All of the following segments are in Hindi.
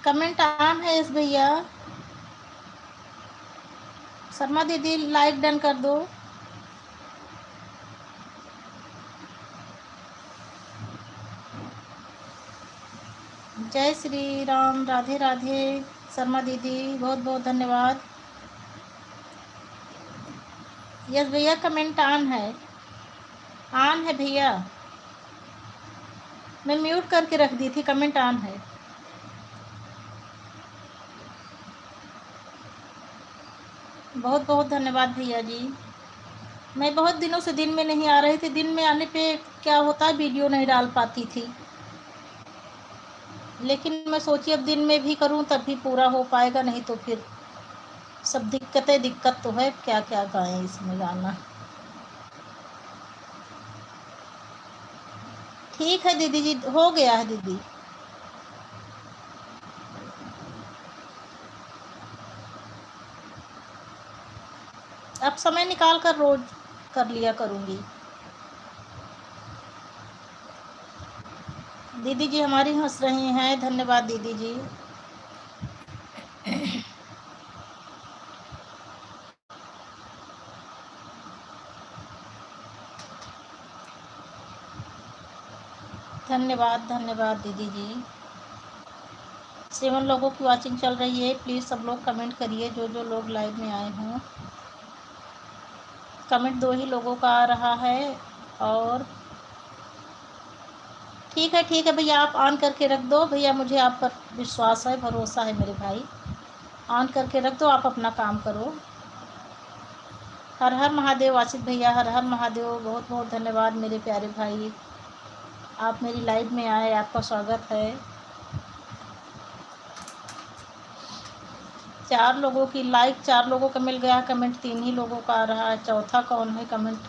कमेंट आम है इस भैया। शर्मा दीदी लाइक डन कर दो। जय श्री राम, राधे राधे। शर्मा दीदी बहुत बहुत धन्यवाद। यस भैया कमेंट ऑन है, ऑन है भैया। मैं म्यूट करके रख दी थी, कमेंट ऑन है। बहुत बहुत धन्यवाद भैया जी। मैं बहुत दिनों से दिन में नहीं आ रही थी, दिन में आने पे क्या होता है वीडियो नहीं डाल पाती थी, लेकिन मैं सोची अब दिन में भी करूं तब भी पूरा हो पाएगा, नहीं तो फिर सब दिक्कत तो है, क्या क्या गाएं इसमें गाना। ठीक है दीदी जी, हो गया है दीदी। अब समय निकाल कर रोज कर लिया करूंगी। दीदी जी हमारी हंस रही हैं, धन्यवाद दीदी जी। धन्यवाद धन्यवाद दीदी जी। 7 लोगों की वाचिंग चल रही है, प्लीज़ सब लोग कमेंट करिए, जो जो लोग लाइव में आए हों। कमेंट 2 ही लोगों का आ रहा है। और ठीक है भैया, आप ऑन करके रख दो भैया, मुझे आप पर विश्वास है, भरोसा है मेरे भाई। ऑन करके रख दो, आप अपना काम करो। हर हर महादेव आशित भैया, हर हर महादेव। बहुत बहुत धन्यवाद मेरे प्यारे भाई, आप मेरी लाइव में आए, आपका स्वागत है। 4 लोगों की लाइक, 4 लोगों का मिल गया कमेंट, 3 ही लोगों का आ रहा है। चौथा कौन है कमेंट?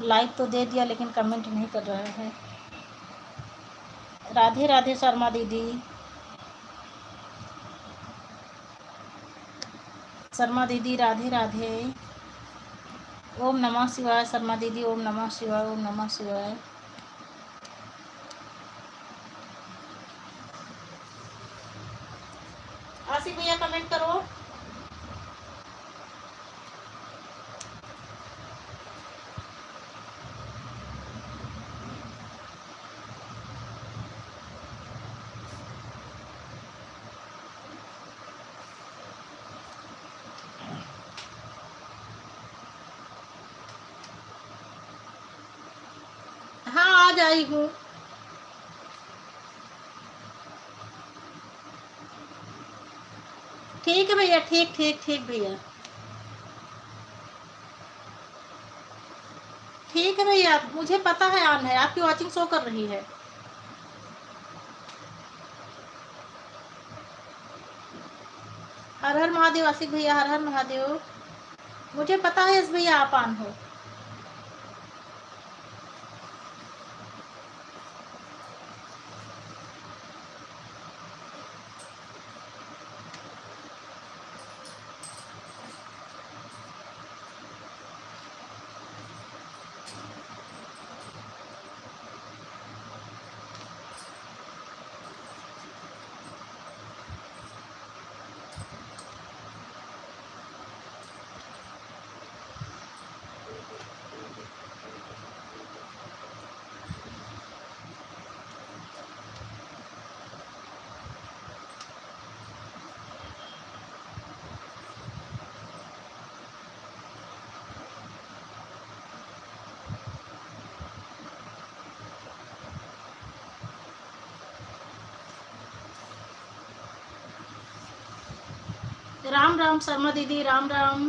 लाइक तो दे दिया लेकिन कमेंट नहीं कर रहे हैं। राधे राधे शर्मा दीदी। शर्मा दीदी राधे राधे। ओम नमः शिवाय शर्मा दीदी, ओम नमः शिवाय, ओम नमः शिवाय। आसिफ भैया कमेंट करो। हाँ आ जाई हूँ। ठीक है भैया, ठीक ठीक ठीक भैया, ठीक है भैया, मुझे पता है ऑन है, आपकी वॉचिंग शो कर रही है। हर हर महादेव आसिफ भैया, हर हर महादेव। मुझे पता है इस भैया आप ऑन हो। राम राम शर्मा दीदी, राम राम।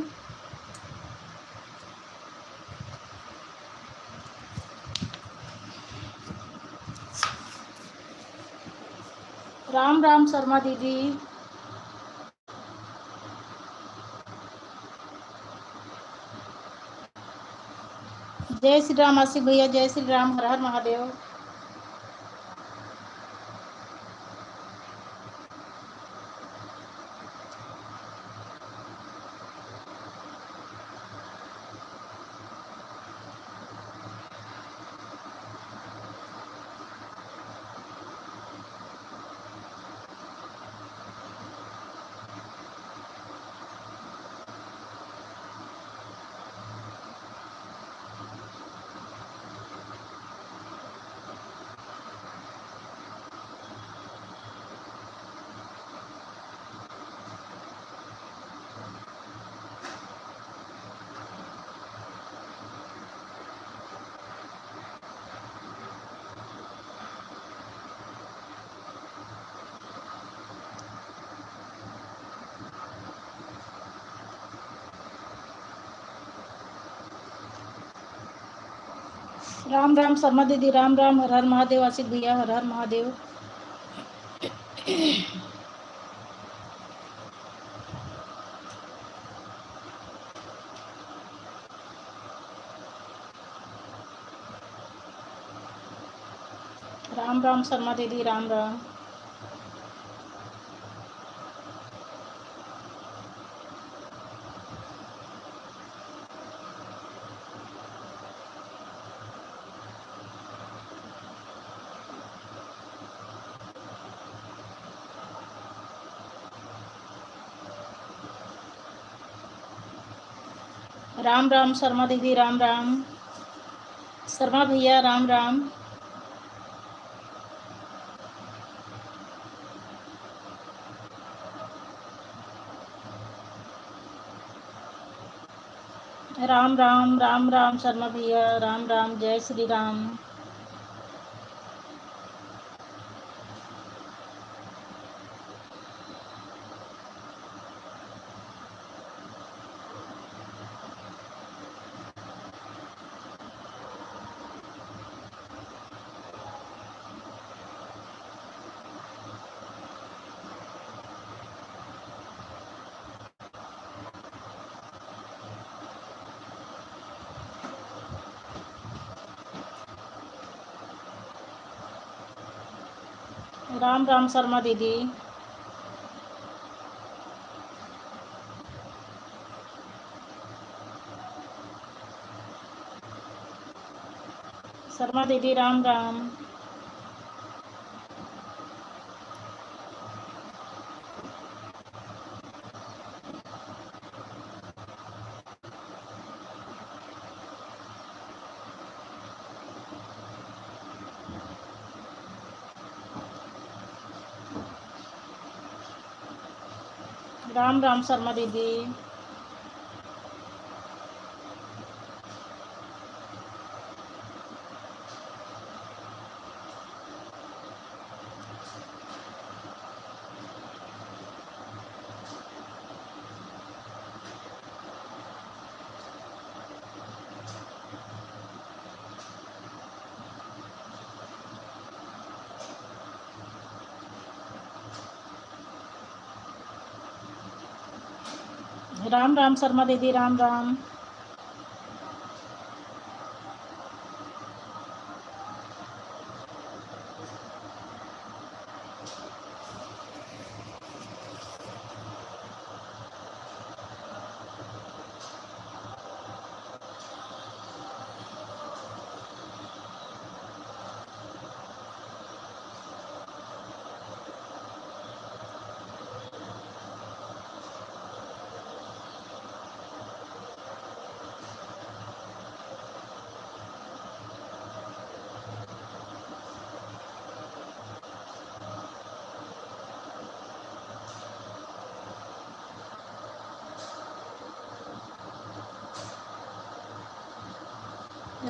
राम राम शर्मा दीदी। जय श्री राम आसिफ भैया, जय श्री राम, हर हर महादेव। राम राम शर्मा दीदी, राम राम। हर हर महादेव आशिक भैया, हर हर महादेव। राम राम शर्मा दीदी, राम राम। राम राम शर्मा दीदी, राम राम। शर्मा भैया, राम राम। राम राम, राम राम शर्मा भैया, राम राम। जय श्री राम। राम राम शर्मा दीदी। शर्मा दीदी, राम राम। राम राम शर्मा दीदी। राम राम शर्मा दीदी, राम राम।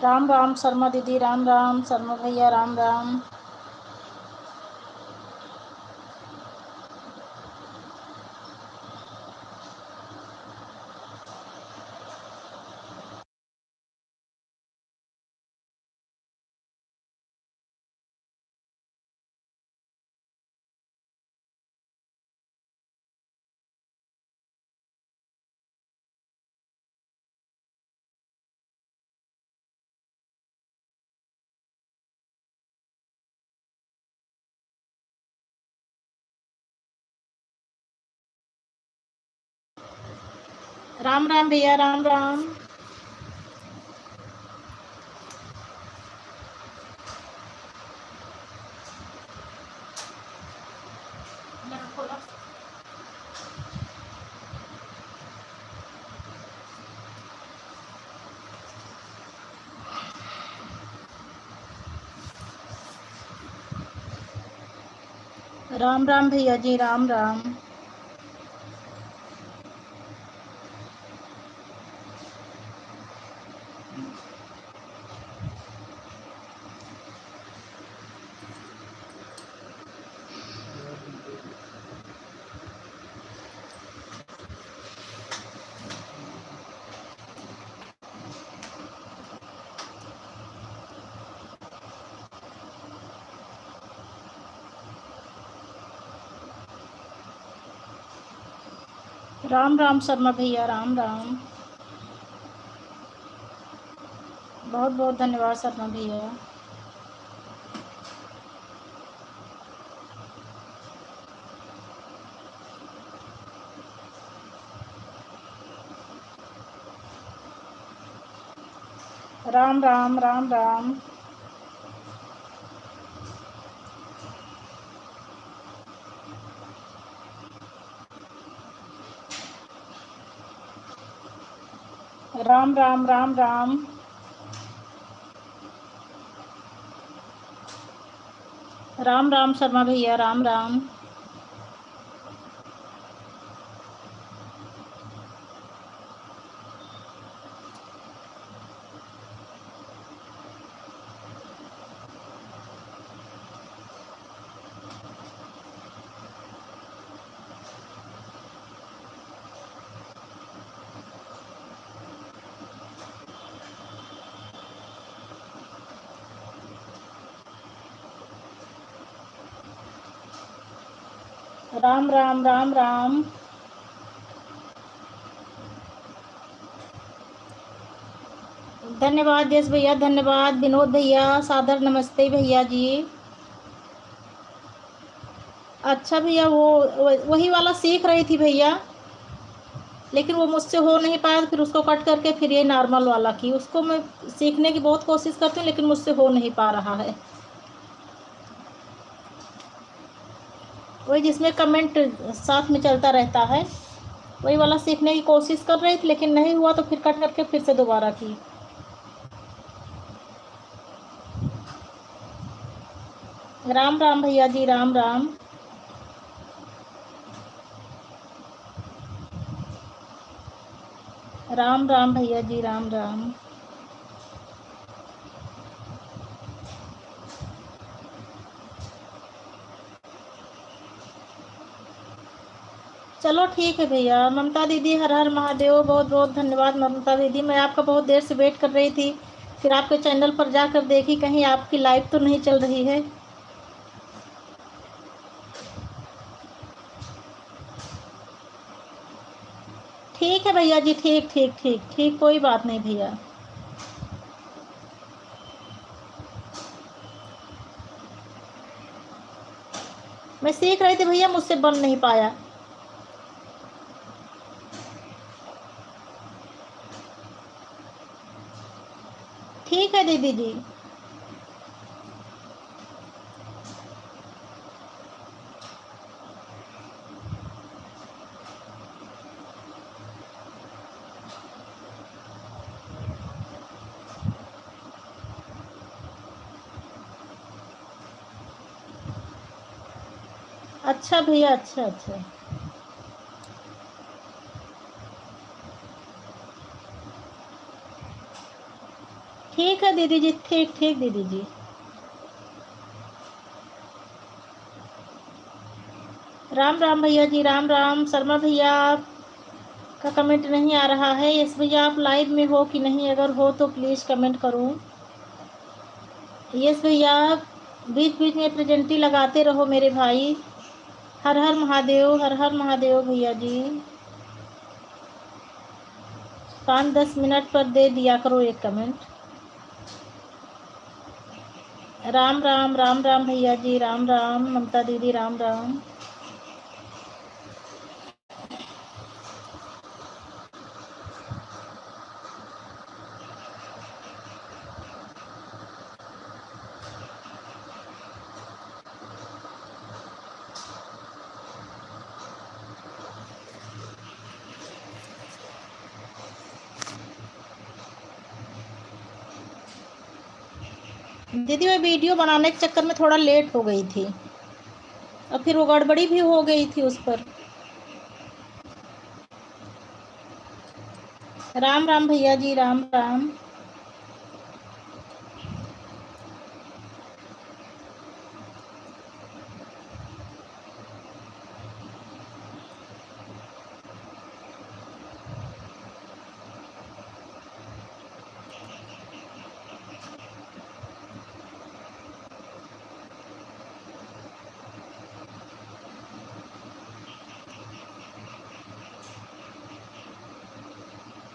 राम राम शर्मा दीदी, राम राम। शर्मा भैया, राम राम। राम राम भैया, राम राम। राम राम भैया जी, राम राम। राम राम शर्मा भैया, राम राम। बहुत बहुत धन्यवाद शर्मा भैया। राम राम राम राम। राम राम राम राम। राम राम शर्मा भैया, राम राम। राम राम राम राम। धन्यवाद यश भैया, धन्यवाद विनोद भैया, सादर नमस्ते भैया जी। अच्छा भैया, वो वही वाला सीख रही थी भैया, लेकिन वो मुझसे हो नहीं पाया, फिर उसको कट करके फिर ये नॉर्मल वाला की। उसको मैं सीखने की बहुत कोशिश करती हूँ, लेकिन मुझसे हो नहीं पा रहा है। वही जिसमें कमेंट साथ में चलता रहता है, वही वाला सीखने की कोशिश कर रही थी, लेकिन नहीं हुआ तो फिर कट करके फिर से दोबारा की। राम राम भैया जी, राम राम। राम राम भैया जी, राम राम। चलो ठीक है भैया। ममता दीदी, हर हर महादेव। बहुत बहुत धन्यवाद ममता दीदी। मैं आपका बहुत देर से वेट कर रही थी, फिर आपके चैनल पर जाकर देखी कहीं आपकी लाइव तो नहीं चल रही है। ठीक है भैया जी, ठीक ठीक ठीक ठीक, कोई बात नहीं भैया। मैं सीख रही थी भैया, मुझसे बन नहीं पाया। ठीक है दीदी जी। अच्छा भैया, अच्छा अच्छा। ठीक है दीदी जी, ठीक ठीक दीदी जी। राम राम भैया जी, राम राम। शर्मा भैया का कमेंट नहीं आ रहा है। यस भैया, आप लाइव में हो कि नहीं? अगर हो तो प्लीज़ कमेंट करो। यस भैया, बीच बीच में प्रेजेंटी लगाते रहो मेरे भाई। हर हर महादेव, हर हर महादेव भैया जी। 5-10 मिनट पर दे दिया करो एक कमेंट। राम राम राम राम भैया जी, राम राम। ममता दीदी, राम राम। दीदी मैं वीडियो बनाने के चक्कर में थोड़ा लेट हो गई थी, और फिर वो गड़बड़ी भी हो गई थी उस पर। राम राम भैया जी, राम राम।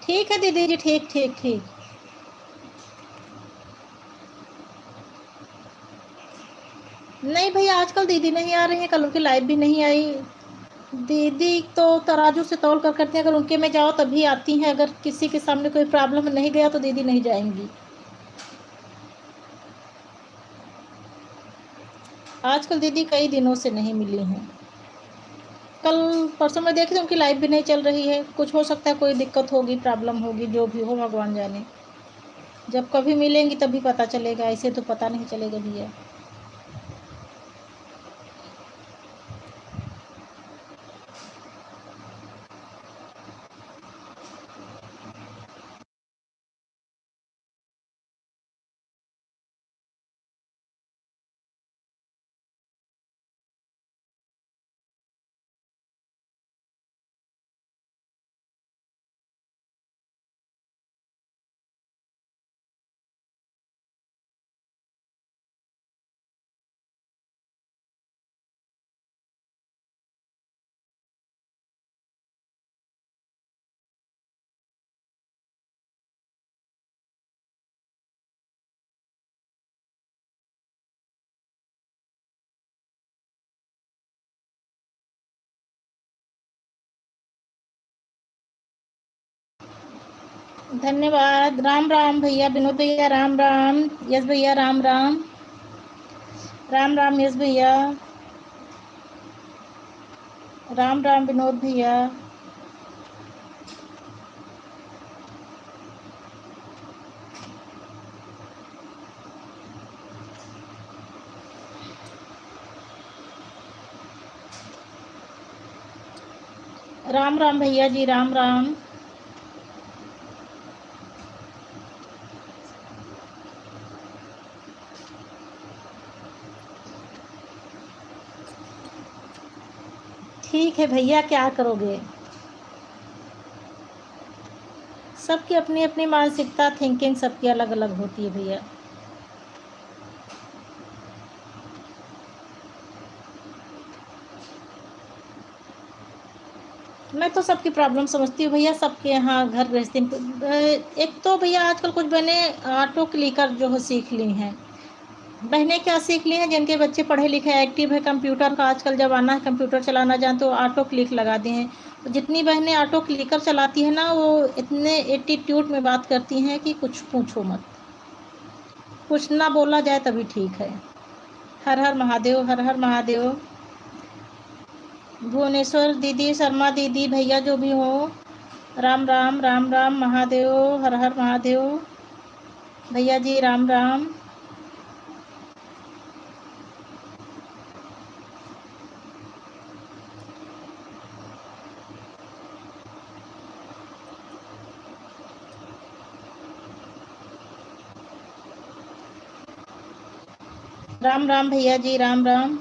ठीक है दीदी जी, ठीक ठीक ठीक। नहीं भैया, आजकल दीदी नहीं आ रही हैं, कल उनकी लाइव भी नहीं आई। दीदी तो तराजू से तौल कर करते हैं, अगर उनके में जाओ तभी आती हैं, अगर किसी के सामने कोई प्रॉब्लम नहीं गया तो दीदी नहीं जाएंगी। आजकल दीदी कई दिनों से नहीं मिली हैं। कल परसों में देखी तो उनकी लाइव भी नहीं चल रही है। कुछ हो सकता है, कोई दिक्कत होगी, प्रॉब्लम होगी, जो भी हो भगवान जाने। जब कभी मिलेंगी तभी पता चलेगा, ऐसे तो पता नहीं चलेगा भैया। धन्यवाद। राम राम भैया, विनोद भैया राम राम। यस भैया राम राम। राम राम यस भैया। राम राम विनोद भैया। राम राम भैया जी, राम राम। ठीक है भैया, क्या करोगे। सबकी अपनी अपनी मानसिकता, थिंकिंग सबकी अलग अलग होती है भैया। मैं तो सबकी प्रॉब्लम समझती हूँ भैया। सबके यहाँ घर गृहस्थी, एक तो भैया आजकल कुछ बहनें ऑटो क्लिकर जो है सीख ली हैं। बहनें क्या सीख ली हैं, जिनके बच्चे पढ़े लिखे एक्टिव है, कंप्यूटर का आजकल ज़माना है, कंप्यूटर चलाना जानते तो ऑटो क्लिक लगा दिए हैं। तो जितनी बहनें ऑटो क्लिकर चलाती हैं ना, वो इतने एटीट्यूड में बात करती हैं कि कुछ पूछो मत। कुछ ना बोला जाए तभी ठीक है। हर हर महादेव, हर हर महादेव। भुवनेश्वर दीदी, शर्मा दीदी, भैया जो भी हो, राम राम राम राम महादेव, हर हर महादेव। भैया जी राम राम। राम राम भैया जी, राम राम।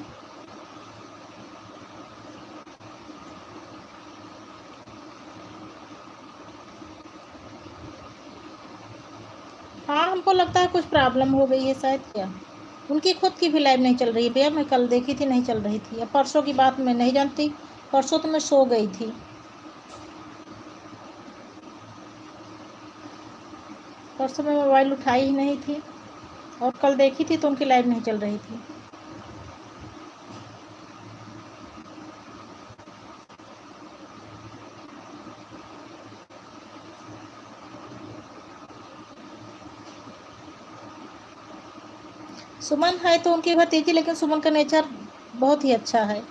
हाँ, हमको लगता है कुछ प्रॉब्लम हो गई है शायद। क्या उनकी खुद की भी लाइव नहीं चल रही है भैया। मैं कल देखी थी, नहीं चल रही थी। अब परसों की बात मैं नहीं जानती, परसों तो मैं सो गई थी। परसों मैं मोबाइल उठाई ही नहीं थी, और कल देखी थी तो उनकी लाइव नहीं चल रही थी। सुमन है तो उनकी भतीजी, लेकिन सुमन का नेचर बहुत ही अच्छा है,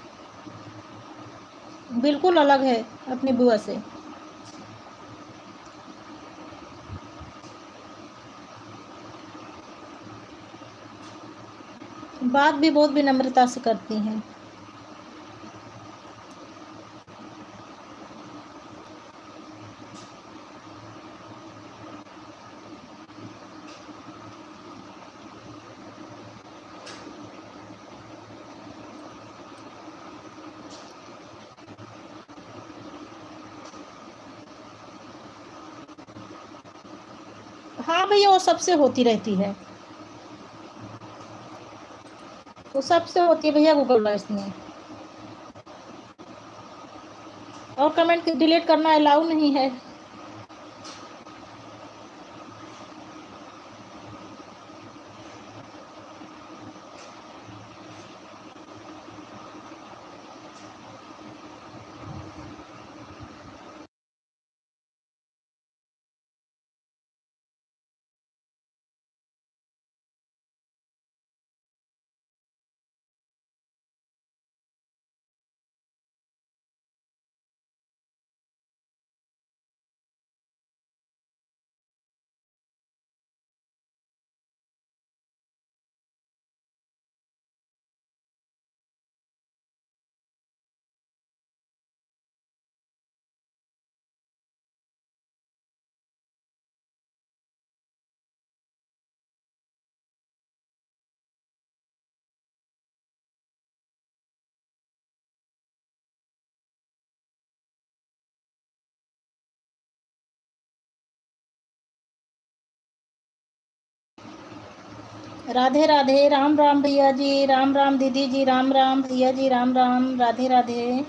बिल्कुल अलग है अपनी बुआ से। बात भी बहुत विनम्रता से करती हैं। हाँ भैया, वो सबसे होती रहती है, वो सबसे होती है भैया गूगल वॉइस में। और कमेंट डिलीट करना अलाउ नहीं है। राधे राधे, राम राम भैया जी, राम राम दीदी जी, राम राम भैया जी, राम राम, राधे राधे,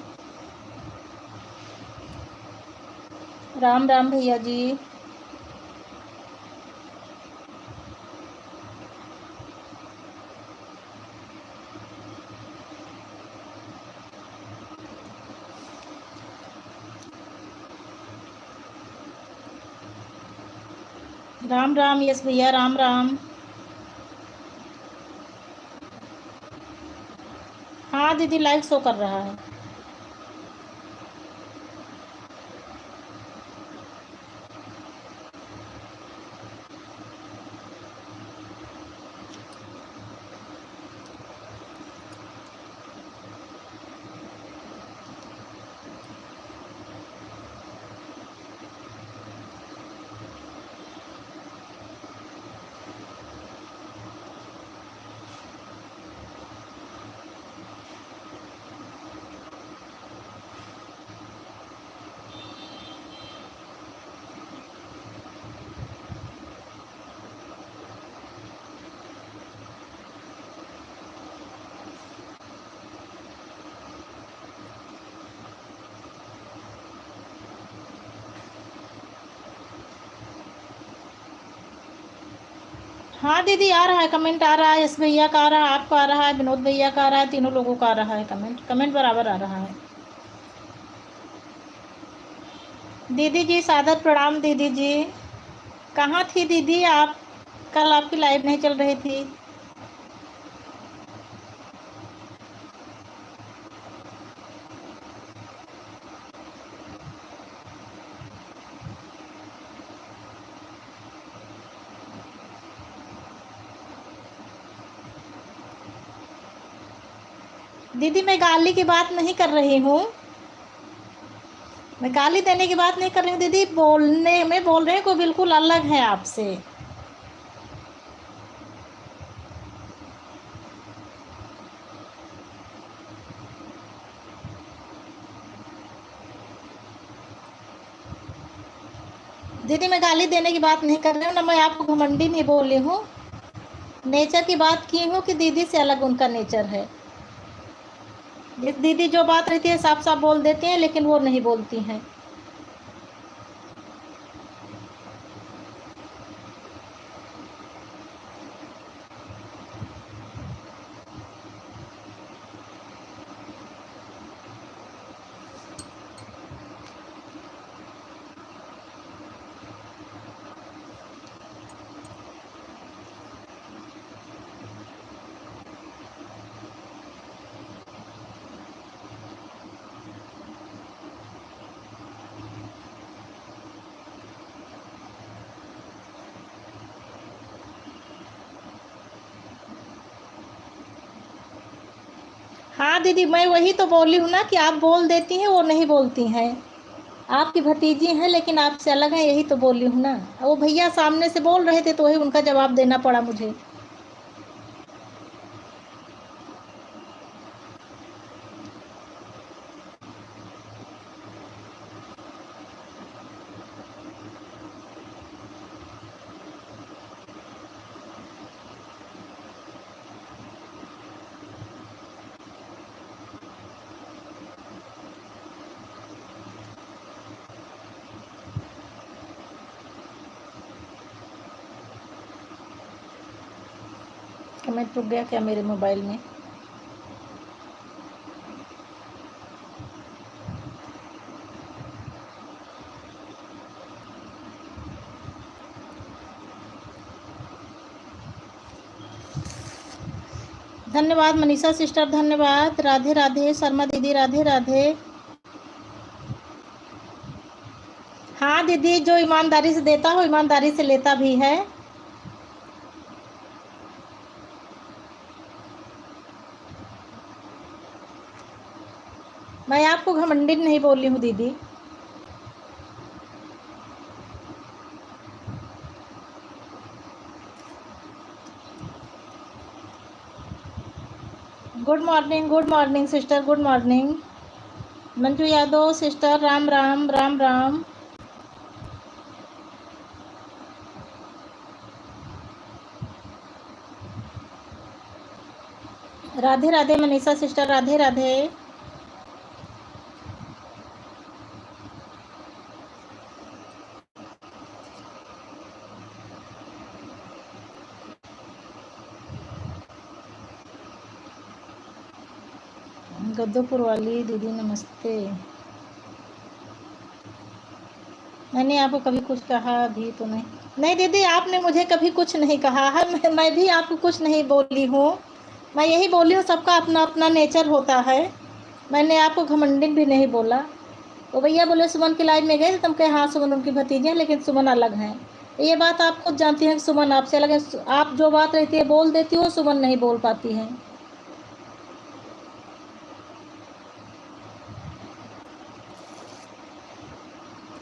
राम राम भैया जी। राम राम यस भैया, राम राम। हाँ दीदी, लाइव शो कर रहा है। हाँ दीदी, आ रहा है कमेंट, आ रहा है, यस भैया का आ रहा है, आपका आ रहा है, विनोद भैया का आ रहा है, तीनों लोगों का आ रहा है कमेंट, कमेंट बराबर आ रहा है। दीदी जी सादर प्रणाम दीदी जी। कहाँ थी दीदी आप? कल आपकी लाइव नहीं चल रही थी। दीदी मैं गाली की बात नहीं कर रही हूँ, मैं गाली देने की बात नहीं कर रही हूँ दीदी, बोलने में बोल रहे हैं कोई बिल्कुल अलग है आपसे। दीदी मैं गाली देने की बात नहीं कर रही हूँ ना, मैं आपको घमंडी नहीं बोल रही हूँ, नेचर की बात की हूँ कि दीदी से अलग उनका नेचर है। इस दीदी जो बात रहती है साफ साफ बोल देती हैं, लेकिन वो नहीं बोलती हैं। हाँ दीदी, मैं वही तो बोली हूँ ना कि आप बोल देती हैं, वो नहीं बोलती हैं। आपकी भतीजी हैं लेकिन आपसे अलग हैं, यही तो बोली हूँ ना। वो भैया सामने से बोल रहे थे तो वही उनका जवाब देना पड़ा मुझे। कमेंट रुक गया क्या मेरे मोबाइल में? धन्यवाद मनीषा सिस्टर, धन्यवाद। राधे राधे शर्मा दीदी, राधे राधे। हाँ दीदी, जो ईमानदारी से देता हो ईमानदारी से लेता भी है। मैं आपको घमंडी नहीं बोल रही हूँ दीदी। Good morning sister, good morning. Manju Yadav sister, Ram Ram, Ram Ram. Radhe Radhe Manisha sister, Radhe Radhe. Gaddopur वाली दीदी नमस्ते। मैंने आपको कभी कुछ कहा भी तो नहीं? नहीं दीदी, आपने मुझे कभी कुछ नहीं कहा है, मैं भी आपको कुछ नहीं बोली हूँ। मैं यही बोली हूँ, सबका अपना अपना नेचर होता है। मैंने आपको घमंडिन भी नहीं बोला। तो भैया बोले सुमन की लाइफ में गए, तुम कहे हाँ सुमन उनकी भतीजी है, लेकिन सुमन अलग है। ये बात आप खुद जानती हैं कि सुमन आपसे अलग है। आप जो बात रहती है बोल देती हो, सुमन नहीं बोल पाती है।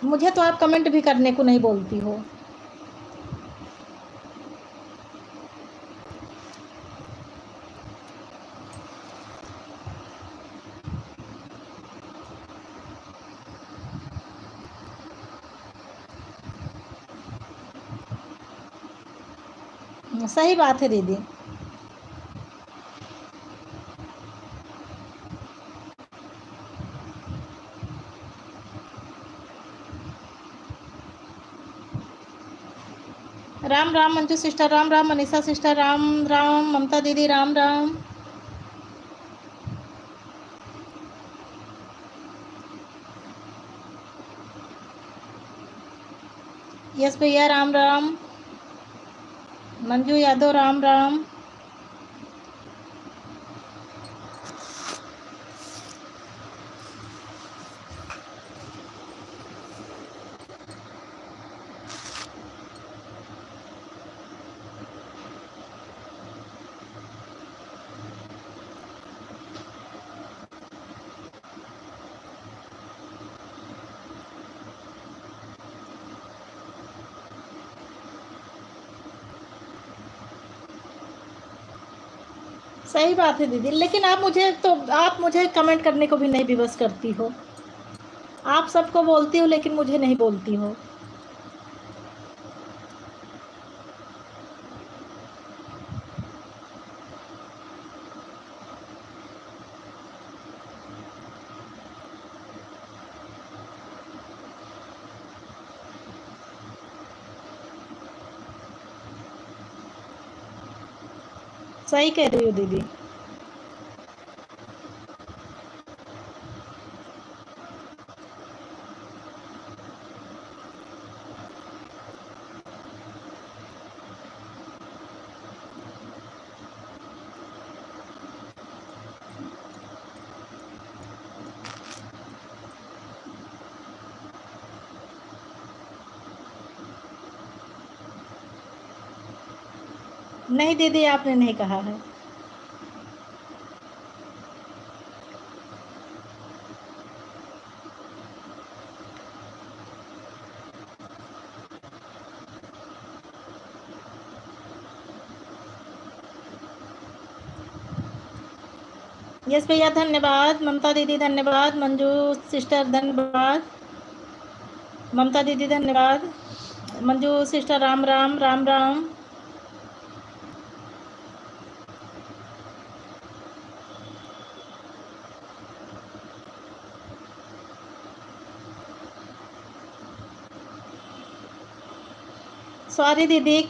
मुझे तो आप कमेंट भी करने को नहीं बोलती हो। सही बात है दीदी। राम राम मंजू सिस्टर, राम राम मनीषा सिस्टर, राम राम ममता दीदी, राम राम। यस भैया, राम राम। मंजू यादव, राम राम। सही बात है दीदी, लेकिन आप मुझे कमेंट करने को भी नहीं विवश करती हो। आप सबको बोलती हो लेकिन मुझे नहीं बोलती हो। सही कह रही हो दीदी। नहीं दीदी, आपने नहीं कहा है। यस भैया धन्यवाद, ममता दीदी धन्यवाद, मंजू सिस्टर धन्यवाद, ममता दीदी धन्यवाद, मंजू सिस्टर राम राम, राम राम। सॉरी दीदी,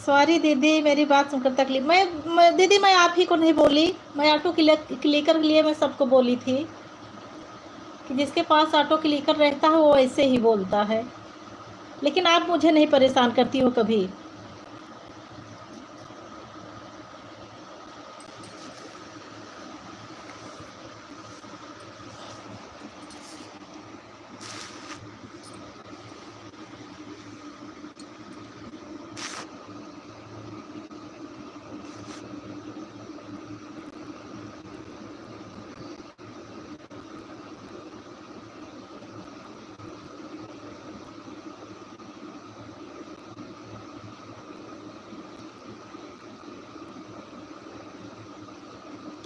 सॉरी दीदी, मेरी बात सुनकर तकलीफ। दीदी मैं आप ही को नहीं बोली, मैं ऑटो क्लिकर के लिए मैं सबको बोली थी कि जिसके पास ऑटो क्लिकर रहता है वो ऐसे ही बोलता है, लेकिन आप मुझे नहीं परेशान करती हो कभी।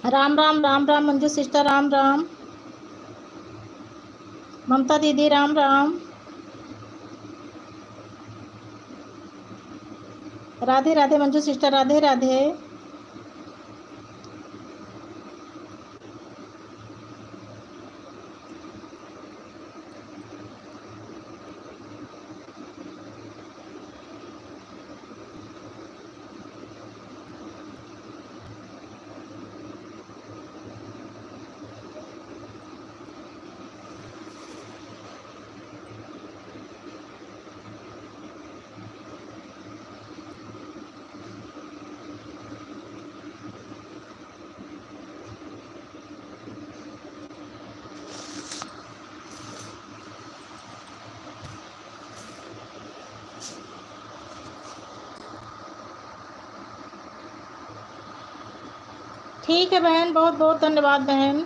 राम राम, राम राम मंजू सिस्टर, राम राम, ममता दीदी, राम राम, राधे राधे मंजू सिस्टर, राधे राधे। ठीक है बहन, बहुत बहुत धन्यवाद बहन।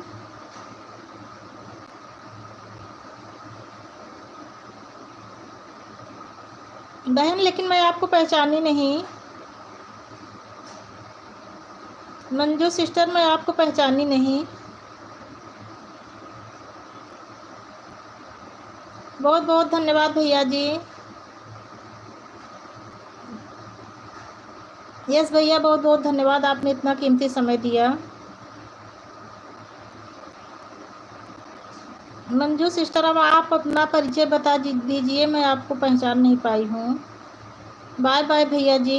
बहन लेकिन मैं आपको पहचानी नहीं। मंजू सिस्टर, मैं आपको पहचानी नहीं। बहुत बहुत धन्यवाद भैया जी। यस भैया, बहुत बहुत धन्यवाद, आपने इतना कीमती समय दिया। मंजू सिस्टर, अब आप अपना परिचय बता दीजिए, मैं आपको पहचान नहीं पाई हूँ। बाय बाय भैया जी।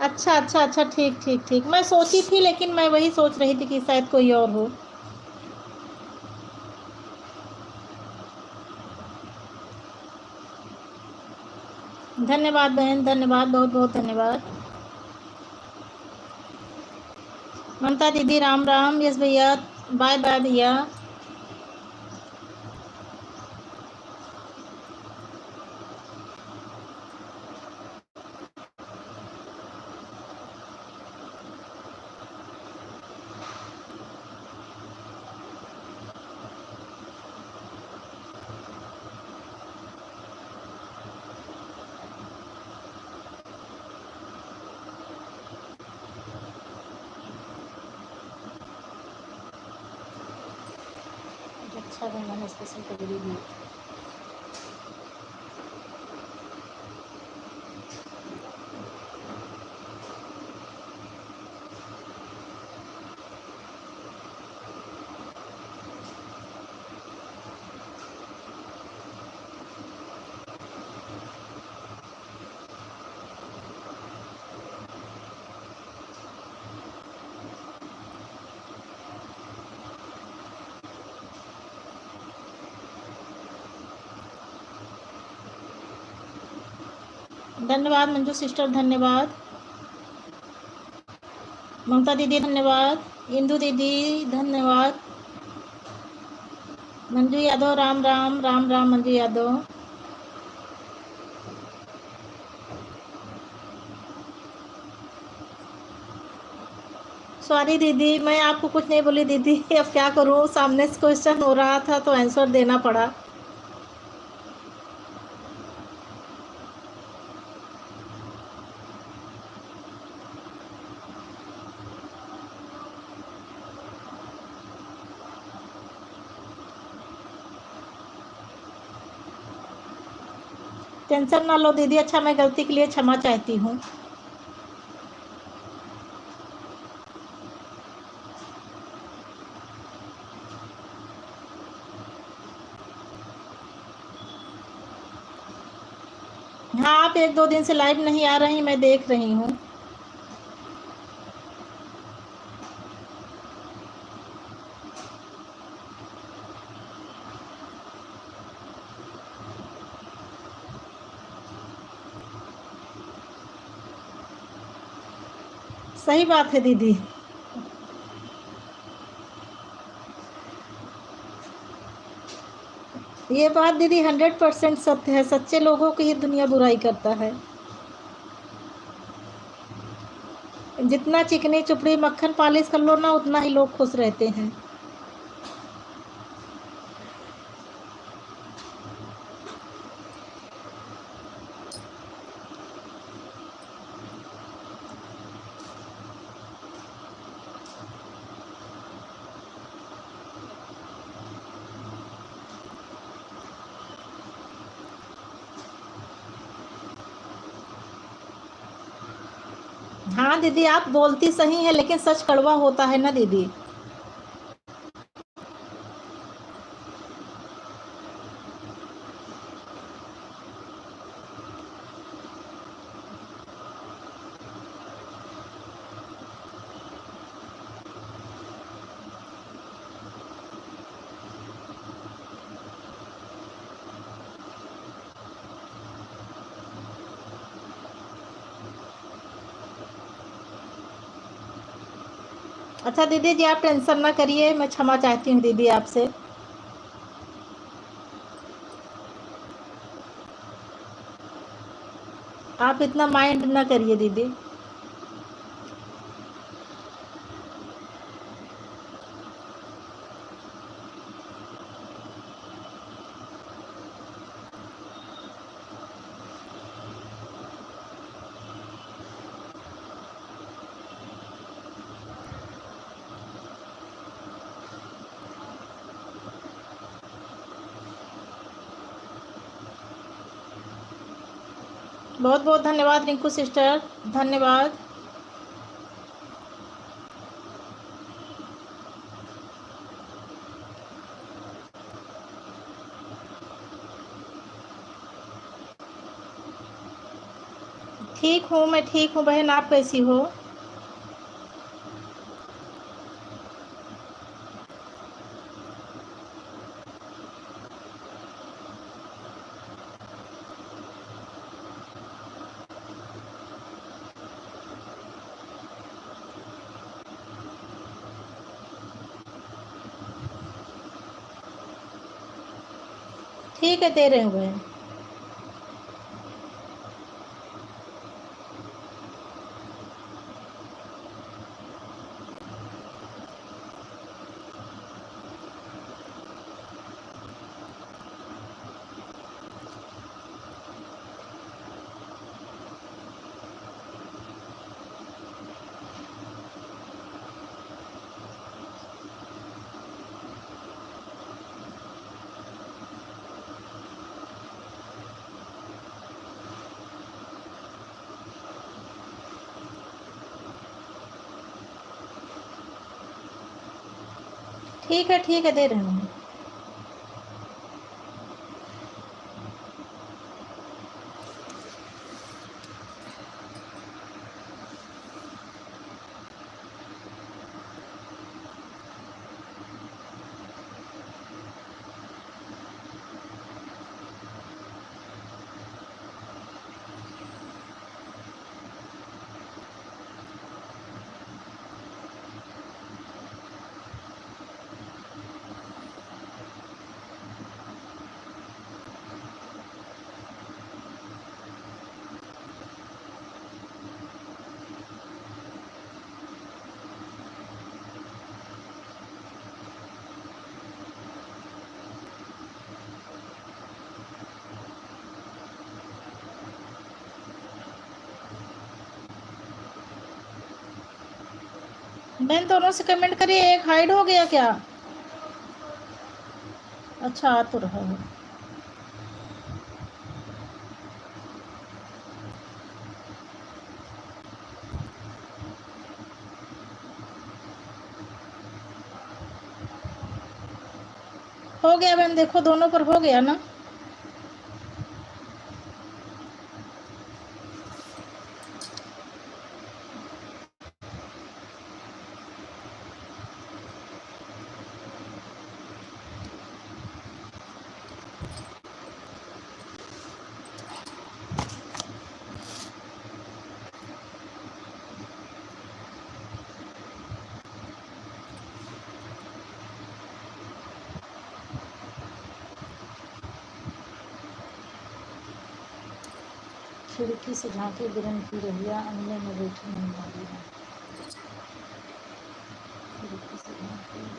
अच्छा अच्छा अच्छा, ठीक ठीक ठीक, मैं सोची थी, लेकिन मैं वही सोच रही थी कि शायद कोई और हो। धन्यवाद बहन, धन्यवाद, बहुत बहुत धन्यवाद। ममता दीदी राम राम। यस भैया, बाय बाय भैया। अच्छा मैंने स्पेशल कबड्डी दी। धन्यवाद मंजू सिस्टर, धन्यवाद। ममता दीदी धन्यवाद। इंदू दीदी धन्यवाद। मंजू यादव राम राम, राम राम मंजू यादव। सॉरी दीदी, मैं आपको कुछ नहीं बोली दीदी। अब क्या करूँ, सामने से क्वेश्चन हो रहा था तो आंसर देना पड़ा। टेंशन ना लो दीदी, अच्छा मैं गलती के लिए क्षमा चाहती हूँ। हाँ, आप एक दो दिन से लाइव नहीं आ रही, मैं देख रही हूँ। सही बात है दीदी। ये बात दीदी 100% सत्य है, सच्चे लोगों की ही दुनिया बुराई करता है। जितना चिकनी चुपड़ी मक्खन पालिश कर लो ना, उतना ही लोग खुश रहते हैं। हाँ दीदी, आप बोलती सही है, लेकिन सच कड़वा होता है ना दीदी। अच्छा दीदी जी, आप टेंशन ना करिए, मैं क्षमा चाहती हूँ दीदी आपसे। आप इतना माइंड ना करिए दीदी। बहुत बहुत धन्यवाद रिंकू सिस्टर, धन्यवाद। ठीक हूँ, मैं ठीक हूँ बहन, आप कैसी हो? ठीक है, दे रहे हूँ बहन। ठीक है, दे रहे हूँ। बहन दोनों से कमेंट करिए, एक हाइड हो गया क्या? अच्छा, आ तो रहा है। हो गया बहन, देखो दोनों पर हो गया ना। खिड़की से झांकी बिरन की रहिया, अंगने में बैठी नहीं वाली है। खिड़की से झांकी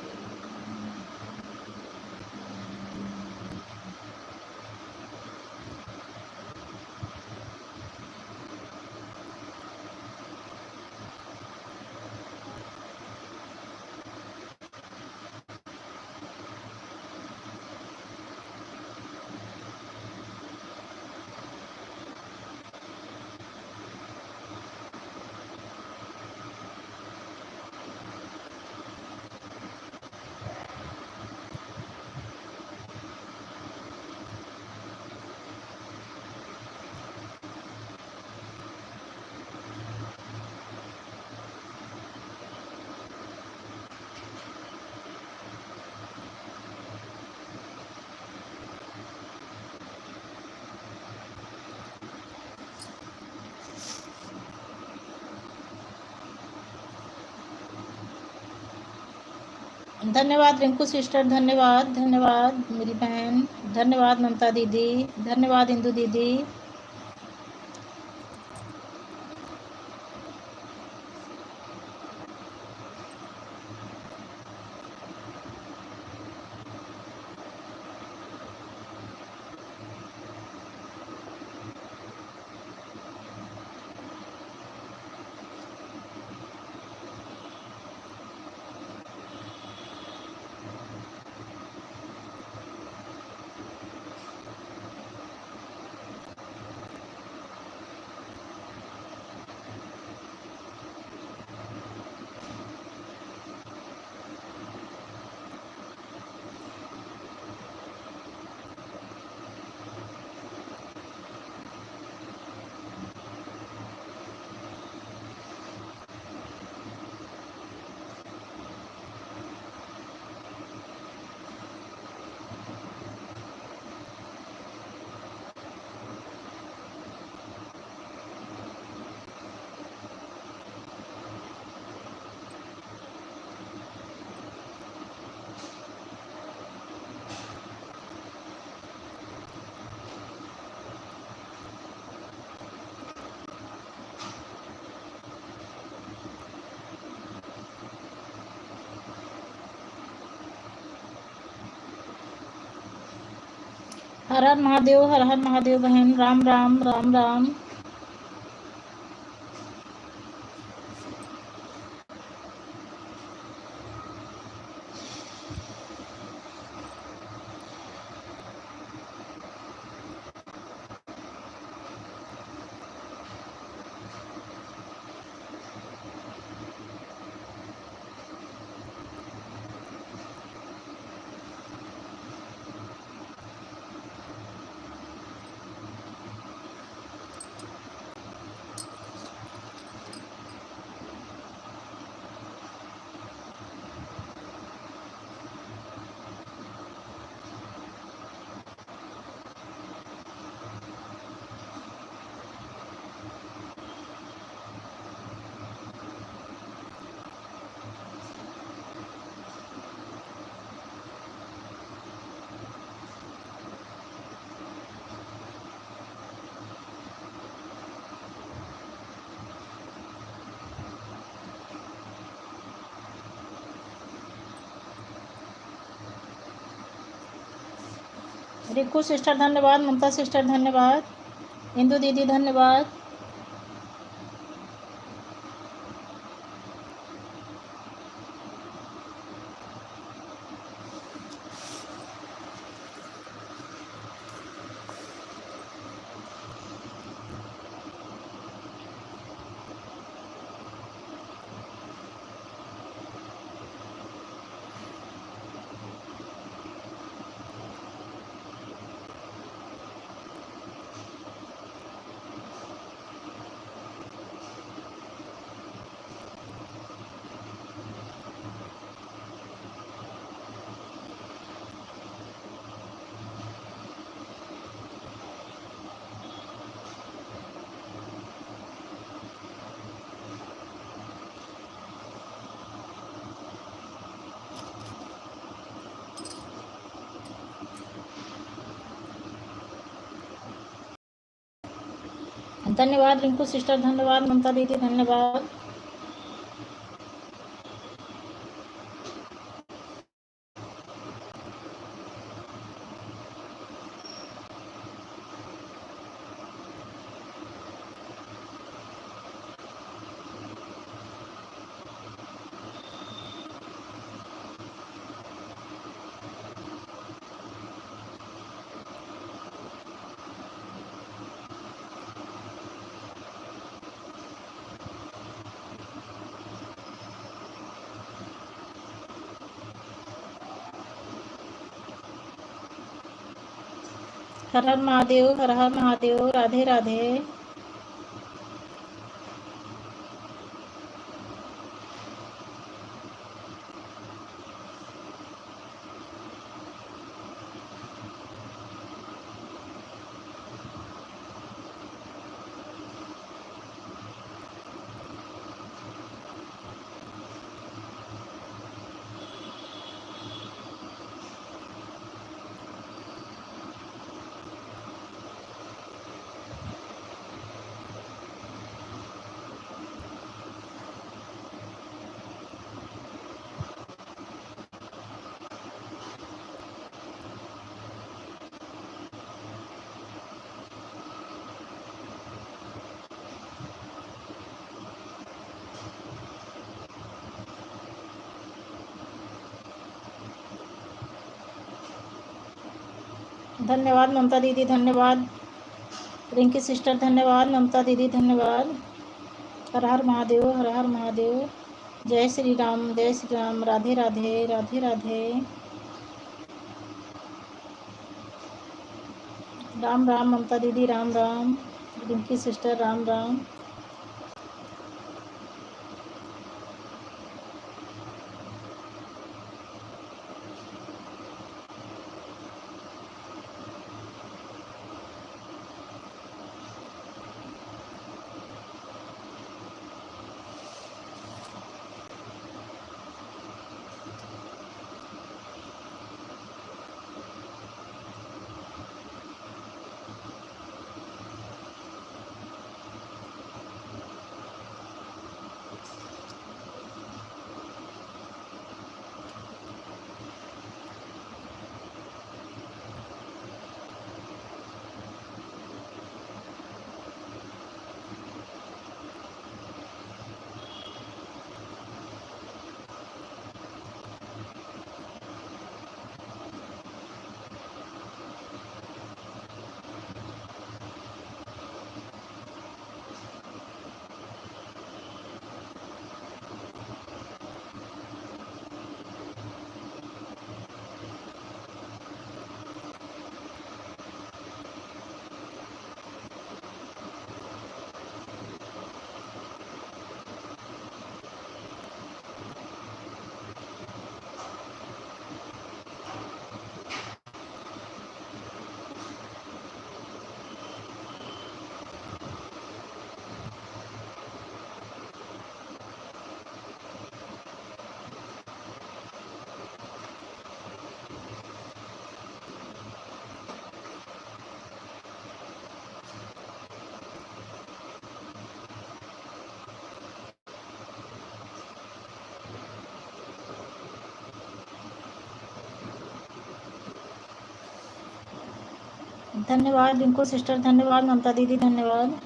धन्यवाद रिंकू सिस्टर, धन्यवाद धन्यवाद मेरी बहन, धन्यवाद ममता दीदी, धन्यवाद इंदू दीदी। हर हर महादेव, हर हर महादेव बहन, राम राम राम राम। रिंकू सिस्टर धन्यवाद, ममता सिस्टर धन्यवाद, इंदू दीदी धन्यवाद। धन्यवाद रिंकू सिस्टर धन्यवाद, ममता दीदी धन्यवाद। हर हर महादेव, हर हर महादेव, राधे राधे। धन्यवाद ममता दीदी धन्यवाद, रिंकी सिस्टर धन्यवाद, ममता दीदी धन्यवाद। हर हर महादेव, हर हर महादेव। जय श्री राम, जय श्री राम, राधे राधे, राधे राधे। राम राम ममता दीदी, राम राम, रिंकी सिस्टर राम राम। धन्यवाद रिंकू सिस्टर, धन्यवाद ममता दीदी, धन्यवाद।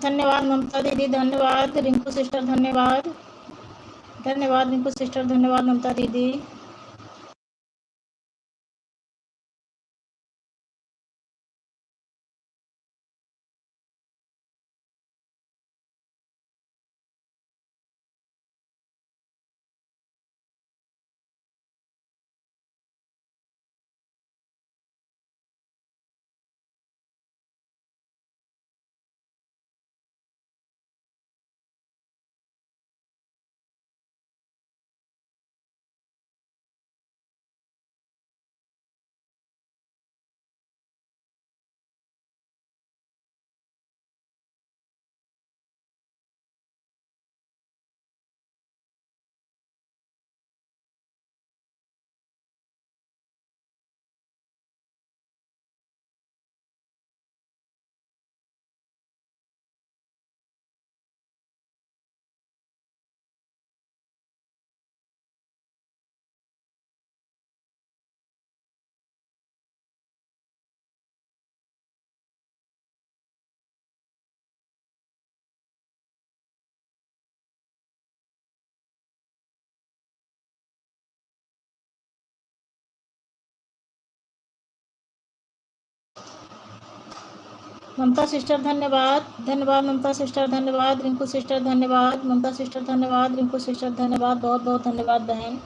धन्यवाद ममता दीदी, धन्यवाद रिंकू सिस्टर, धन्यवाद। धन्यवाद रिंकू सिस्टर, धन्यवाद ममता दीदी। ममता सिस्टर धन्यवाद, धन्यवाद ममता सिस्टर, धन्यवाद रिंकू सिस्टर, धन्यवाद ममता सिस्टर, धन्यवाद रिंकू सिस्टर, धन्यवाद, बहुत बहुत धन्यवाद बहन।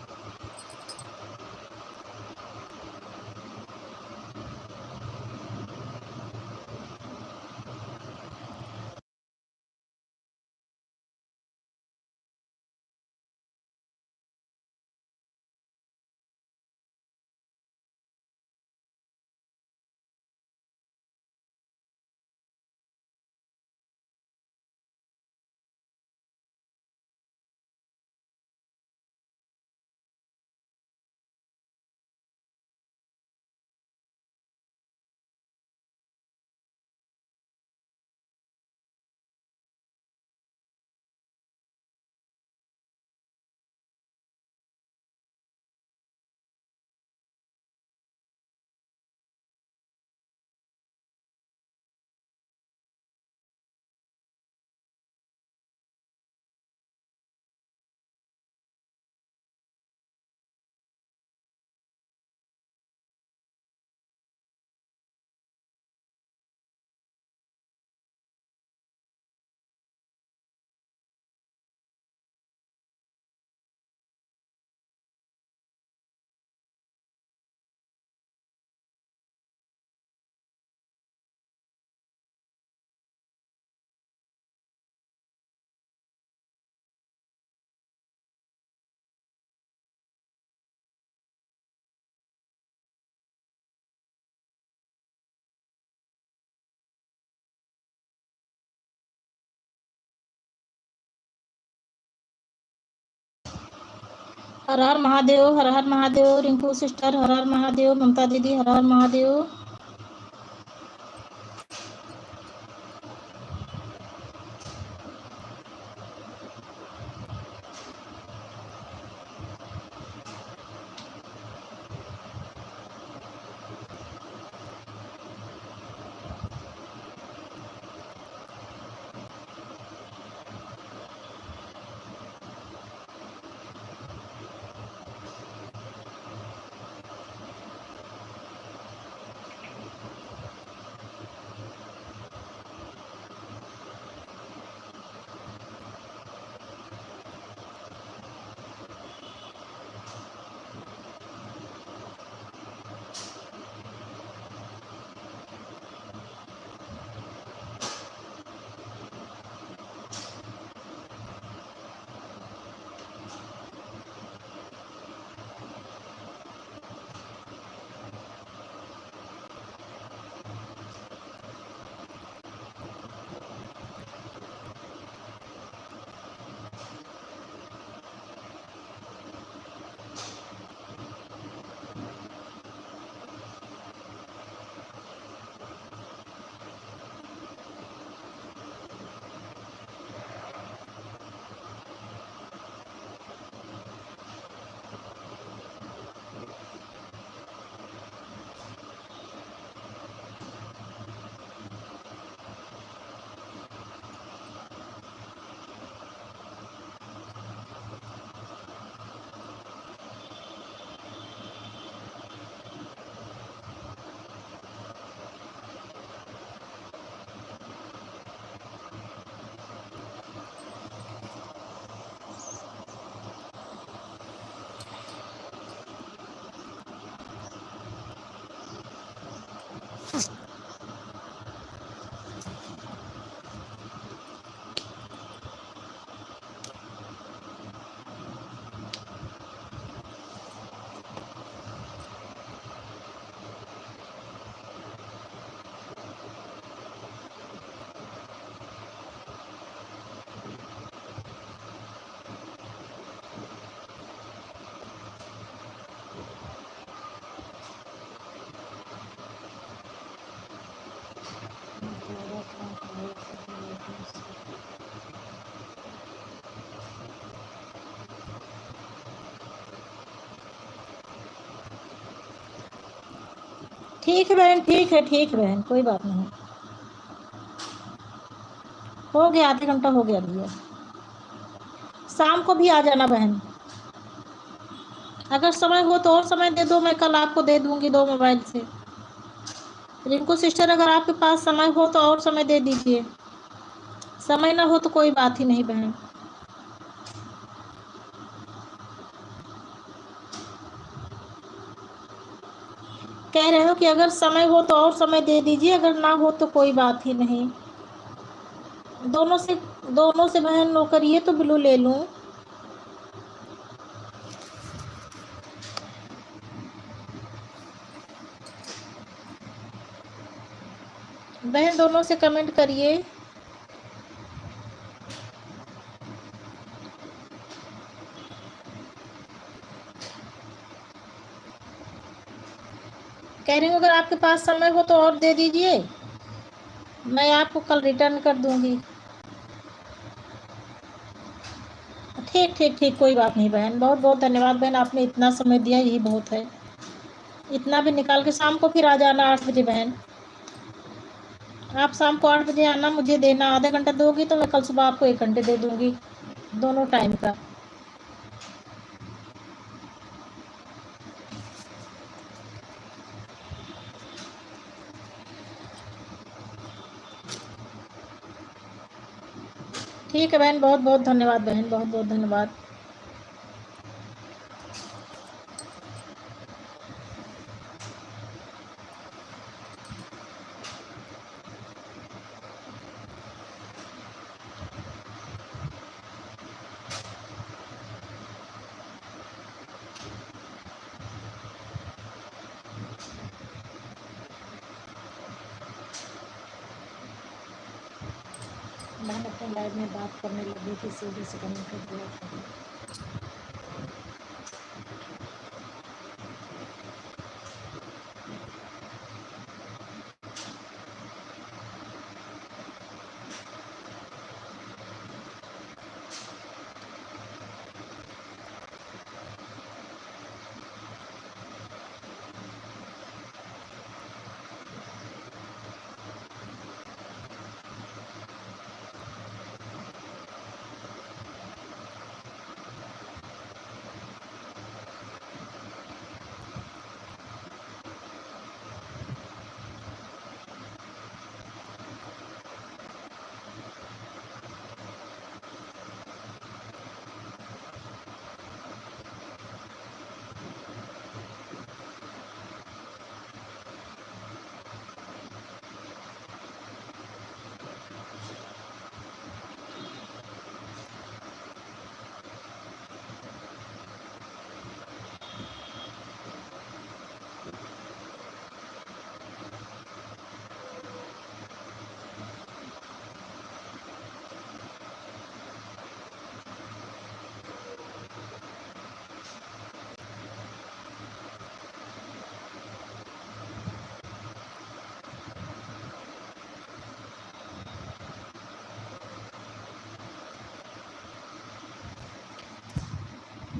हर हर महादेव, हर हर महादेव रिंकू सिस्टर, हर हर महादेव ममता दीदी, हर हर महादेव। ठीक है बहन, ठीक है, ठीक है बहन, कोई बात नहीं। हो गया, आधे घंटा हो गया भैया। शाम को भी आ जाना बहन। अगर समय हो तो और समय दे दो, मैं कल आपको दे दूंगी 2 मोबाइल से। रिंकू सिस्टर, अगर आपके पास समय हो तो और समय दे दीजिए, समय ना हो तो कोई बात ही नहीं बहन। कह रहे हो कि अगर समय हो तो और समय दे दीजिए, अगर ना हो तो कोई बात ही नहीं। दोनों से दोनों से बहन नो करिए तो ब्लू ले लूं। बहन दोनों से कमेंट करिए। कह रही हूँ अगर आपके पास समय हो तो और दे दीजिए, मैं आपको कल रिटर्न कर दूंगी। ठीक ठीक ठीक, कोई बात नहीं बहन, बहुत बहुत धन्यवाद बहन, आपने इतना समय दिया, यही बहुत है। इतना भी निकाल के शाम को फिर आ जाना 8 बजे बहन। आप शाम को 8 बजे आना, मुझे देना। आधा घंटा दोगी तो मैं कल सुबह आपको 1 घंटे दे दूंगी, दोनों टाइम का। ठीक है बहन, बहुत बहुत धन्यवाद बहन, बहुत बहुत धन्यवाद। बहन अपने लाइव में बात करने लगी थी, सीधे से कमेंट कर दिया।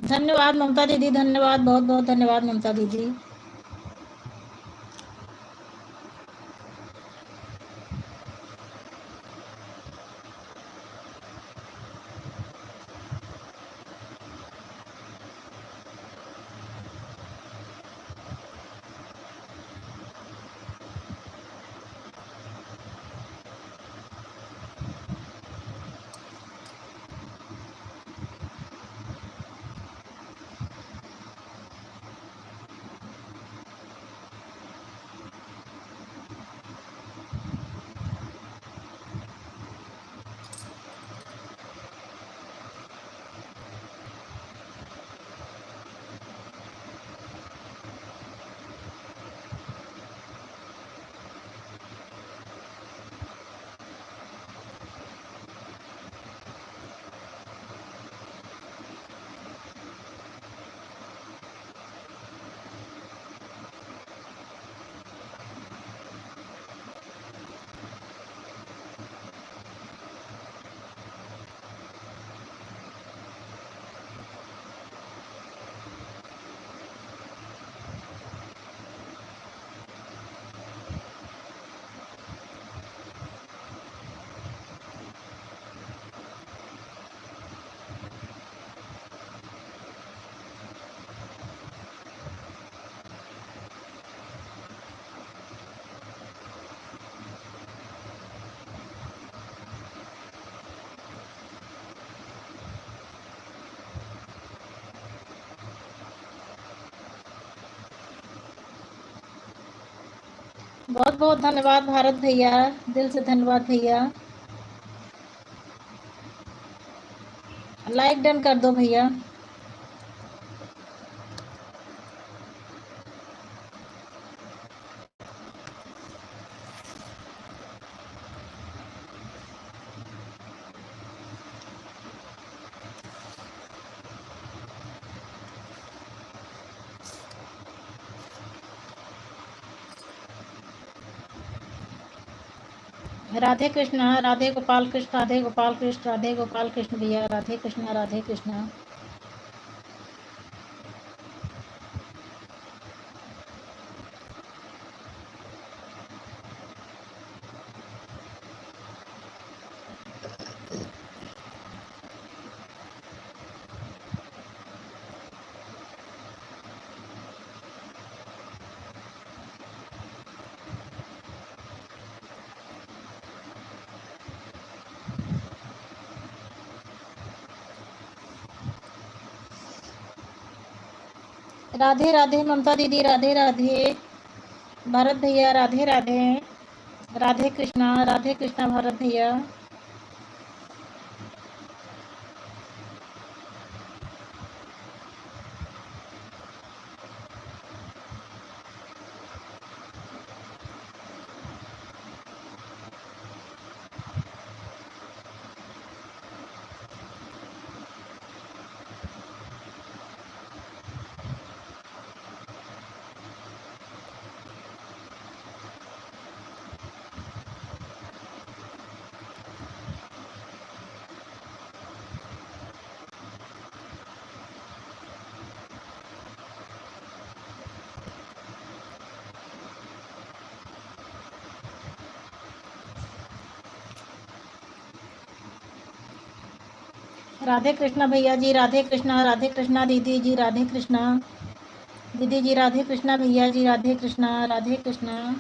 धन्यवाद ममता दीदी, धन्यवाद, बहुत बहुत धन्यवाद ममता दीदी। बहुत बहुत धन्यवाद भारत भैया, दिल से धन्यवाद भैया। लाइक डन कर दो भैया। राधे कृष्णा, राधे गोपाल कृष्ण, राधे गोपाल कृष्ण, राधे गोपाल कृष्ण भैया, राधे कृष्णा, राधे कृष्णा। राधे राधे ममता दीदी, राधे राधे भरत भैया, राधे राधे। राधे कृष्णा भरत भैया। राधे कृष्णा भैया जी, राधे कृष्णा दीदी जी, राधे कृष्णा दीदी जी, राधे कृष्णा भैया जी, राधे कृष्णा, राधे कृष्णा।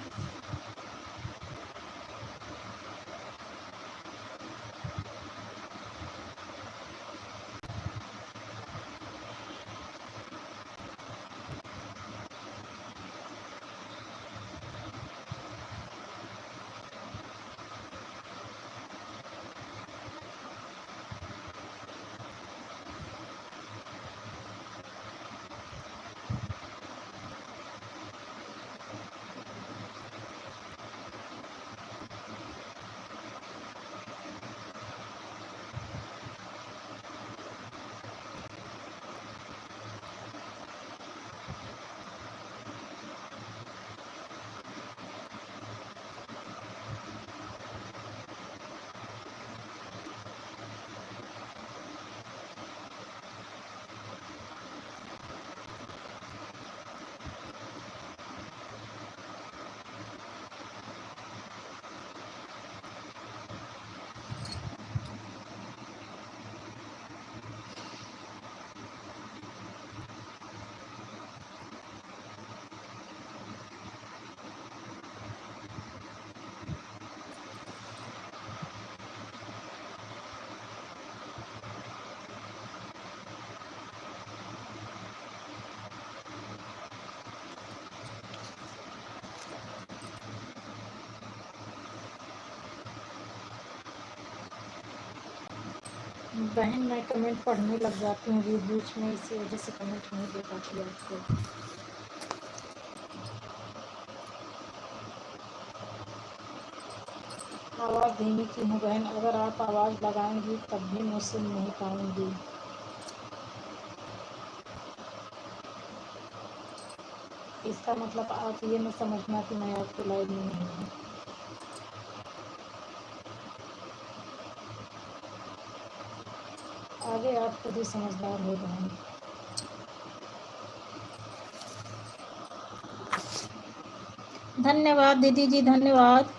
बहन मैं कमेंट पढ़ने लग जाती हूँ बीच बीच में, इसी वजह से कमेंट नहीं दे पाती आपको। आवाज़ धीमी की हूँ बहन, अगर आप आवाज़ लगाएंगी तब भी मैं सुन नहीं पाऊंगी। इसका मतलब आप ये न समझना कि मैं आपके लाइव में नहीं हूँ। आगे आप खुद ही समझदार हो बहन। धन्यवाद दीदी जी, धन्यवाद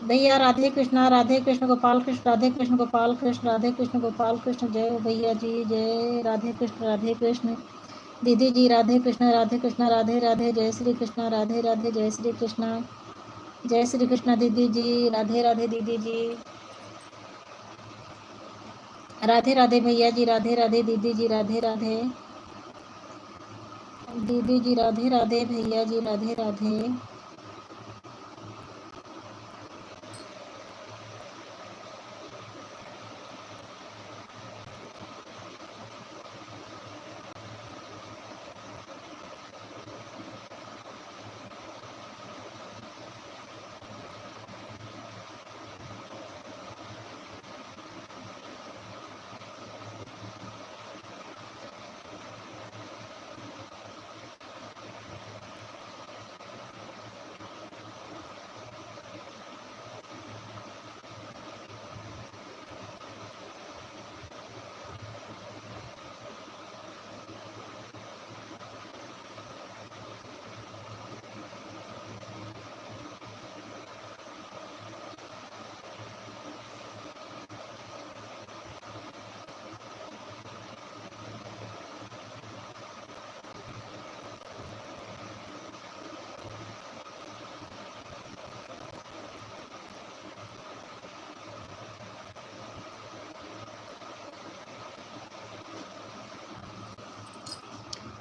भैया। राधे कृष्ण गोपाल कृष्ण, राधे कृष्ण गोपाल कृष्ण, राधे कृष्ण गोपाल कृष्ण। जय हो भैया जी, जय राधे कृष्ण, राधे कृष्ण दीदी जी, राधे कृष्ण, राधे राधे। जय श्री कृष्ण, राधे राधे, जय श्री कृष्ण, जय श्री कृष्ण दीदी जी, राधे राधे दीदी जी, राधे राधे भैया जी, राधे राधे दीदी जी, राधे राधे दीदी जी, राधे राधे भैया जी, राधे राधे।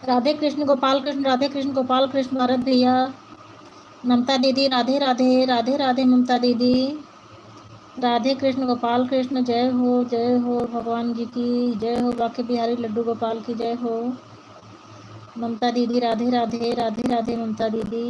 राधे कृष्ण गोपाल कृष्ण, राधे कृष्ण गोपाल कृष्ण, भारत भैया, ममता दीदी राधे राधे, राधे राधे ममता दीदी, राधे कृष्ण गोपाल कृष्ण, जय हो भगवान जी की जय हो, बाके बिहारी लड्डू गोपाल की जय हो, ममता दीदी राधे राधे, राधे राधे ममता दीदी।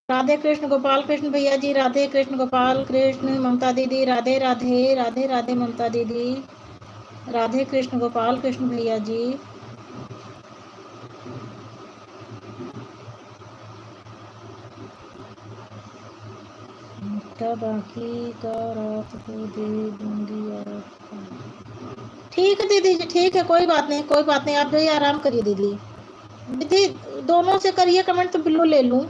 राधे कृष्ण गोपाल कृष्ण भैया जी, राधे कृष्ण गोपाल कृष्ण, ममता दीदी राधे राधे, राधे राधे ममता दीदी, राधे कृष्ण गोपाल कृष्ण भैया जी। बाकी का रात को दे दूंगी आपको। ठीक है दीदी जी, ठीक है, कोई बात नहीं, कोई बात नहीं, आप जाइए आराम करिए दीदी। दीदी दोनों से करिए कमेंट तो बिल्लू ले लूँ।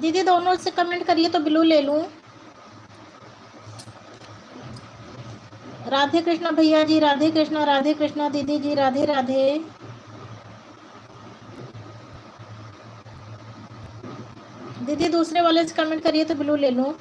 दीदी दोनों से कमेंट करिए तो बिल्लू ले लूँ। राधे कृष्णा भैया जी, राधे कृष्णा दीदी जी, राधे राधे। दीदी दूसरे वाले से कमेंट करिए तो बिल्लू ले लूँ।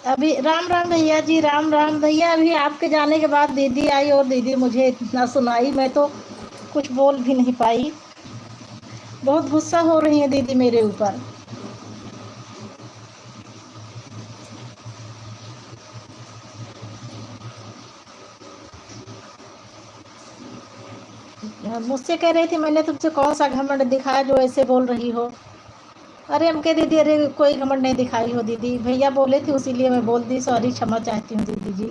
अभी राम राम भैया जी, राम राम भैया। अभी आपके जाने के बाद दीदी आई और दीदी मुझे इतना सुनाई, मैं तो कुछ बोल भी नहीं पाई। बहुत गुस्सा हो रही है दीदी मेरे ऊपर। मुझसे कह रही थी मैंने तुमसे कौन सा घमंड दिखाया जो ऐसे बोल रही हो। अरे हम कह दीदी, अरे कोई घमंड नहीं दिखाई हो दीदी, भैया बोले थे इसीलिए मैं बोल दी। सॉरी, क्षमा चाहती हूँ दीदी जी।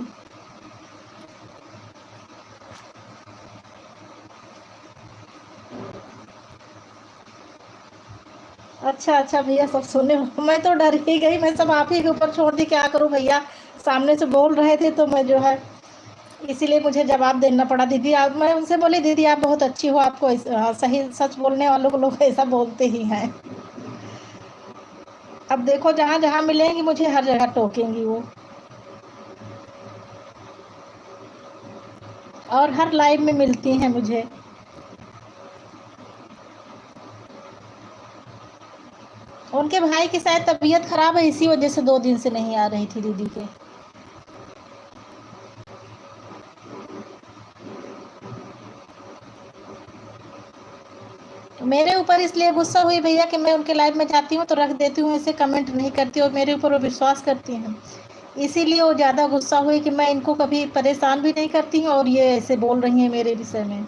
अच्छा अच्छा भैया, सब सुने हो। मैं तो डर ही गई, मैं सब आप ही के ऊपर छोड़ दी, क्या करूँ भैया। सामने से बोल रहे थे तो मैं जो है इसीलिए मुझे जवाब देना पड़ा। दीदी आप, मैं उनसे बोली दीदी आप बहुत अच्छी हो, आपको सही सच बोलने वालों को लोग ऐसा बोलते ही हैं। अब देखो जहाँ जहाँ मिलेंगी मुझे हर जगह टोकेंगी वो, और हर लाइव में मिलती हैं मुझे। उनके भाई की शायद तबीयत खराब है, इसी वजह से 2 दिन से नहीं आ रही थी दीदी के। मेरे ऊपर इसलिए गुस्सा हुई भैया कि मैं उनके लाइव में जाती हूँ तो रख देती हूँ, ऐसे कमेंट नहीं करती और मेरे ऊपर वो विश्वास करती हैं। इसीलिए वो ज़्यादा गुस्सा हुई कि मैं इनको कभी परेशान भी नहीं करती हूँ और ये ऐसे बोल रही हैं मेरे विषय में।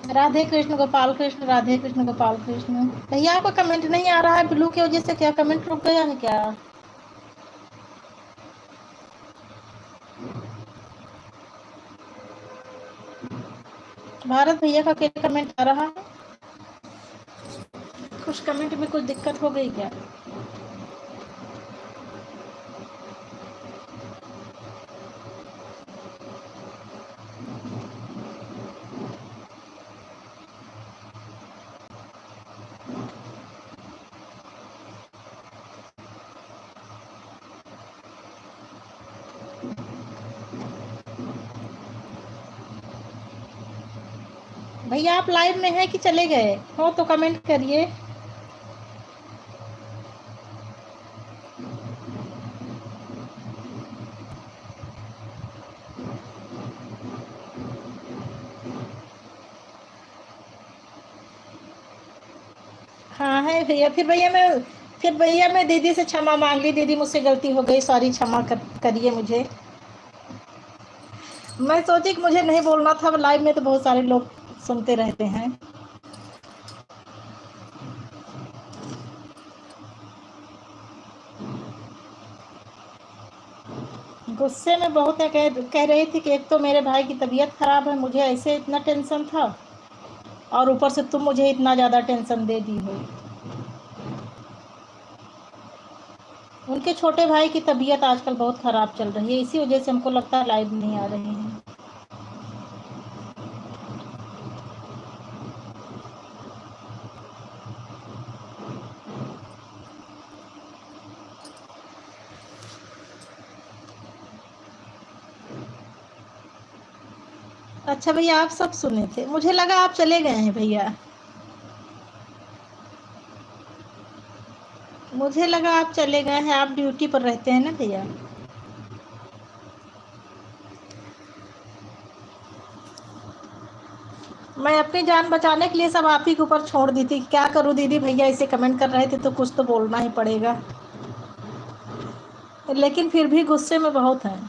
राधे कृष्ण गोपाल कृष्ण, राधे कृष्ण गोपाल कृष्ण। भैया आपका कमेंट नहीं आ रहा है ब्लू की वजह से, क्या कमेंट रुक गया है क्या? भारत भैया का क्या कमेंट आ रहा है? कुछ कमेंट में कुछ दिक्कत हो गई क्या? भैया आप लाइव में हैं कि चले गए हो तो कमेंट करिए। हाँ है भैया। फिर भैया मैं दीदी से क्षमा मांग ली, दीदी मुझसे गलती हो गई, सॉरी, करिए मुझे। मैं सोची कि मुझे नहीं बोलना था, लाइव में तो बहुत सारे लोग सुनते रहते हैं। गुस्से में बहुत है, कह रही थी कि एक तो मेरे भाई की तबीयत खराब है, मुझे ऐसे इतना टेंशन था और ऊपर से तुम मुझे इतना ज़्यादा टेंशन दे दी हो। उनके छोटे भाई की तबीयत आजकल बहुत ख़राब चल रही है, इसी वजह से हमको लगता है लाइव नहीं आ रहे हैं। अच्छा भैया, आप सब सुने थे, मुझे लगा आप चले गए हैं भैया। मुझे लगा आप चले गए हैं, आप ड्यूटी पर रहते हैं ना भैया। मैं अपनी जान बचाने के लिए सब आप ही के ऊपर छोड़ दी थी, क्या करूं दीदी, भैया ऐसे कमेंट कर रहे थे तो कुछ तो बोलना ही पड़ेगा। लेकिन फिर भी गुस्से में बहुत हैं।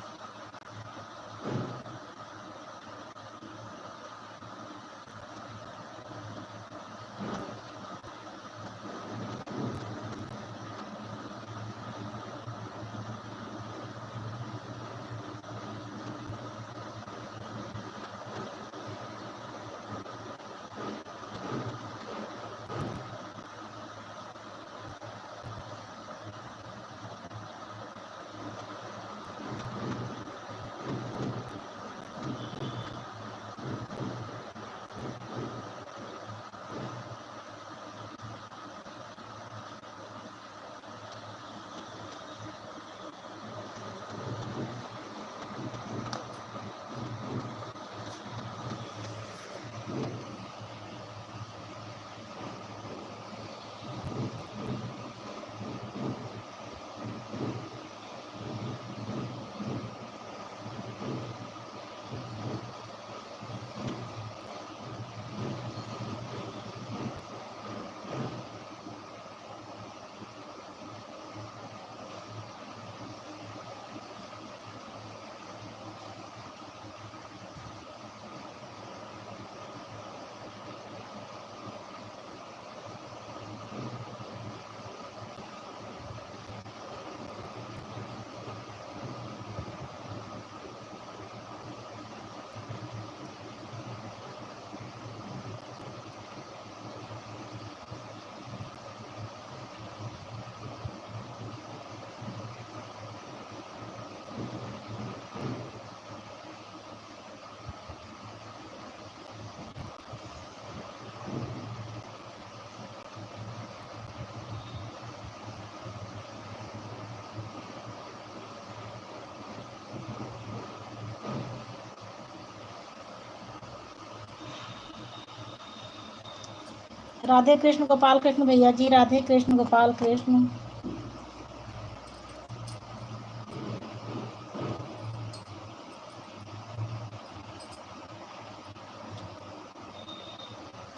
राधे कृष्ण गोपाल कृष्ण भैया जी, राधे कृष्ण गोपाल कृष्ण।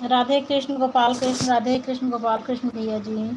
राधे कृष्ण गोपाल कृष्ण, राधे कृष्ण गोपाल कृष्ण भैया जी।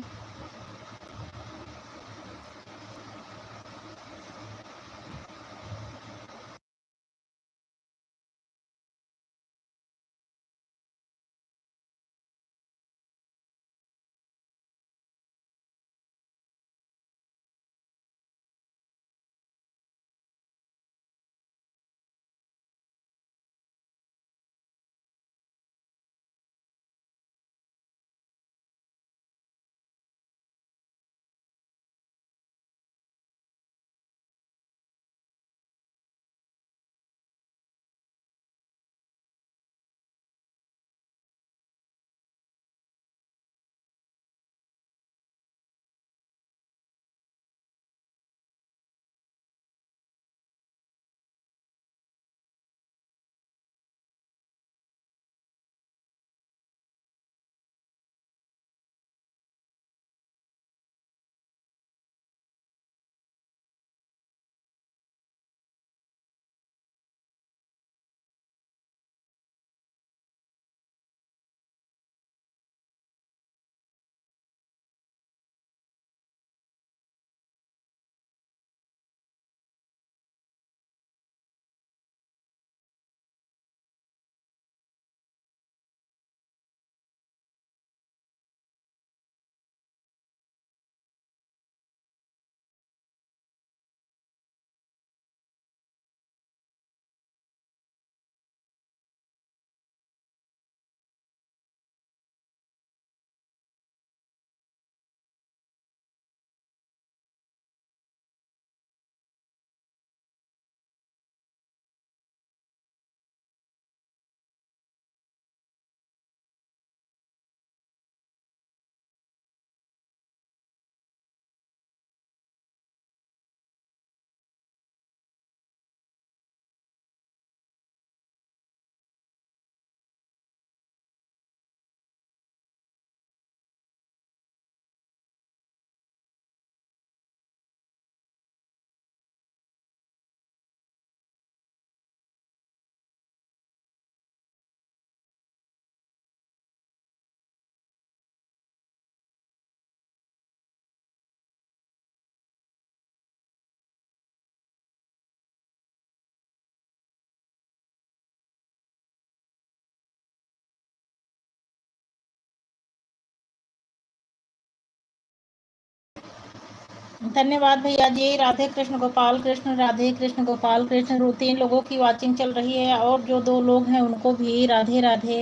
धन्यवाद भैया जी, राधे कृष्ण गोपाल कृष्ण, राधे कृष्ण गोपाल कृष्ण। 3 लोगों की वॉचिंग चल रही है और जो 2 लोग हैं उनको भी राधे राधे।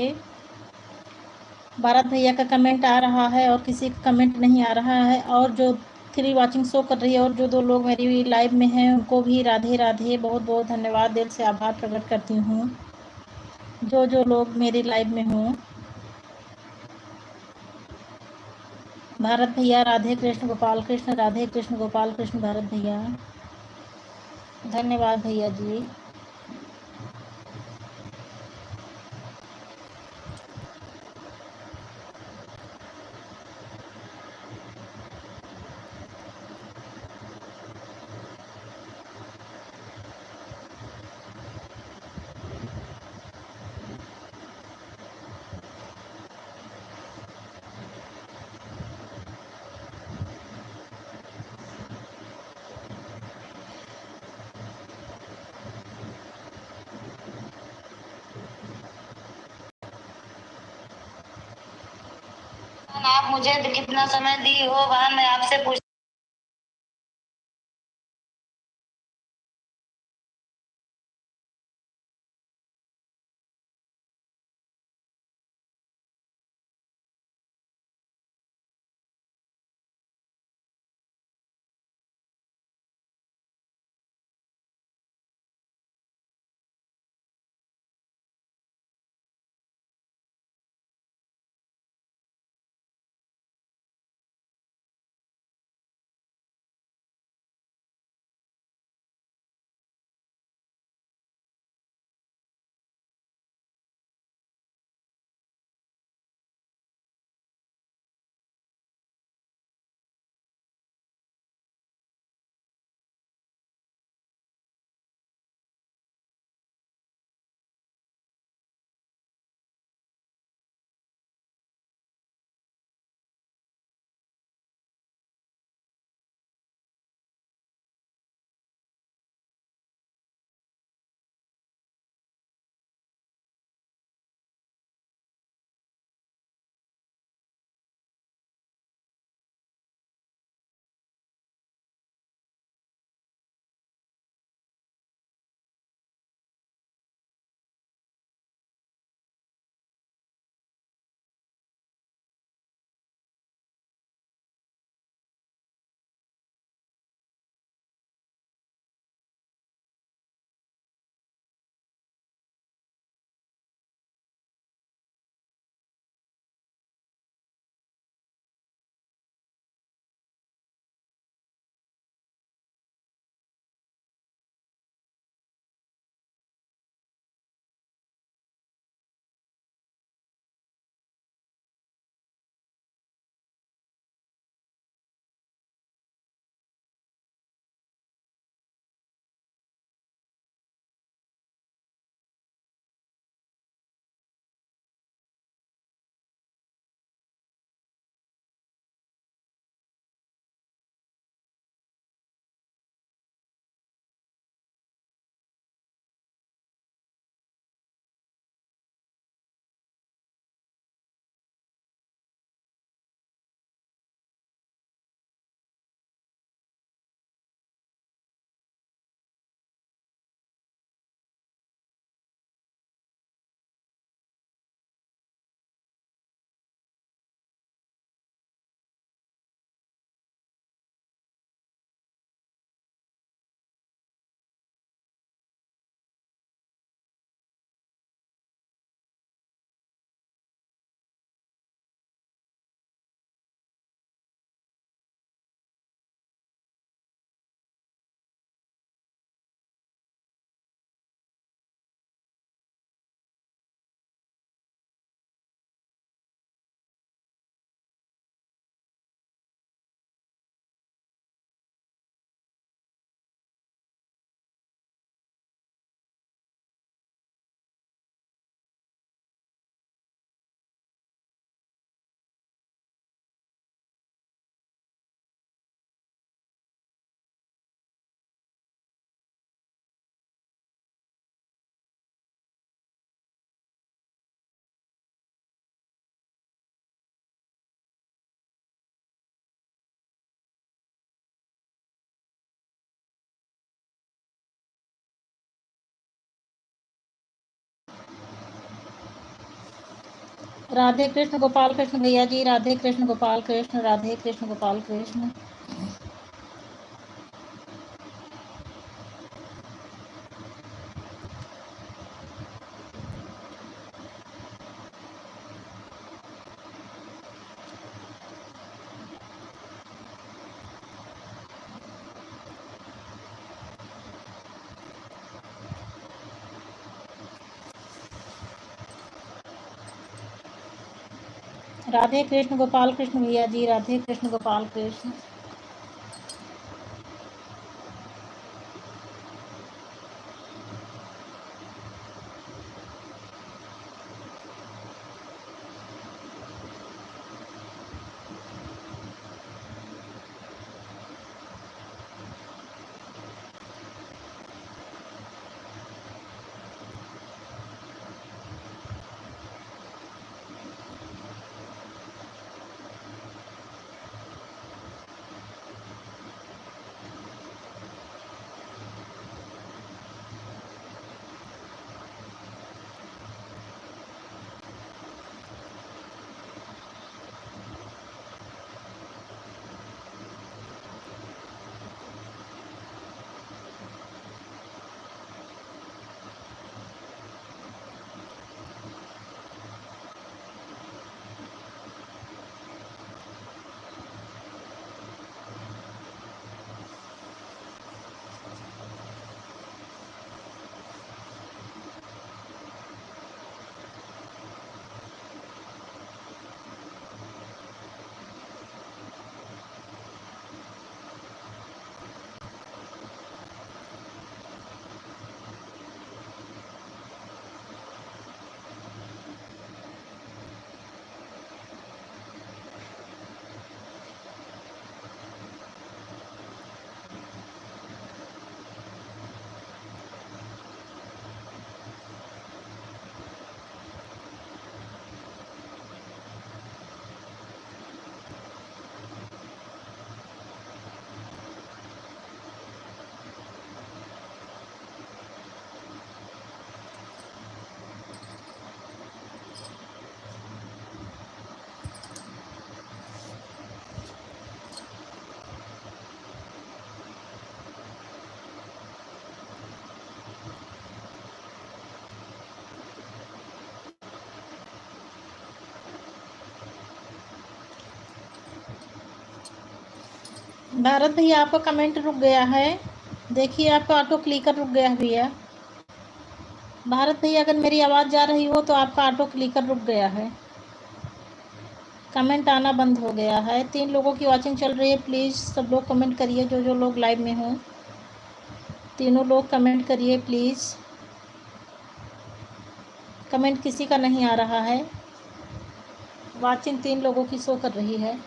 भारत भैया का कमेंट आ रहा है और किसी का कमेंट नहीं आ रहा है, और जो 3 वॉचिंग शो कर रही है और जो 2 लोग मेरी लाइव में हैं उनको भी राधे राधे। बहुत बहुत धन्यवाद, दिल से आभार प्रकट करती हूँ जो लोग मेरी लाइव में हों। भारत भैया राधे कृष्ण गोपाल कृष्ण, राधे कृष्ण गोपाल कृष्ण भारत भैया। धन्यवाद भैया जी। आप मुझे कितना समय दी हो, बहन मैं आपसे पूछ राधे कृष्ण गोपाल कृष्ण भैया जी, राधे कृष्ण गोपाल कृष्ण, राधे कृष्ण गोपाल कृष्ण। राधे कृष्ण गोपाल कृष्ण भैया जी, राधे कृष्ण गोपाल कृष्ण। भारत भैया आपका कमेंट रुक गया है, देखिए आपका ऑटो क्लिकर रुक गया है भैया। भारत भैया अगर मेरी आवाज़ जा रही हो तो आपका ऑटो क्लिकर रुक गया है, कमेंट आना बंद हो गया है। 3 लोगों की वॉचिंग चल रही है, प्लीज़ सब लोग कमेंट करिए, जो जो लोग लाइव में हों तीनों लोग कमेंट करिए प्लीज़। कमेंट किसी का नहीं आ रहा है, वॉचिंग 3 लोगों की शो कर रही है।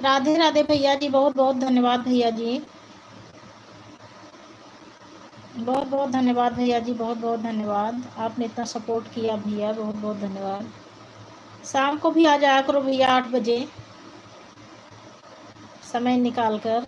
राधे राधे भैया जी, बहुत बहुत धन्यवाद भैया जी, बहुत बहुत धन्यवाद भैया जी, बहुत बहुत धन्यवाद, आपने इतना सपोर्ट किया भैया, बहुत बहुत धन्यवाद। शाम को भी आ जाया करो भैया 8 बजे समय निकाल कर।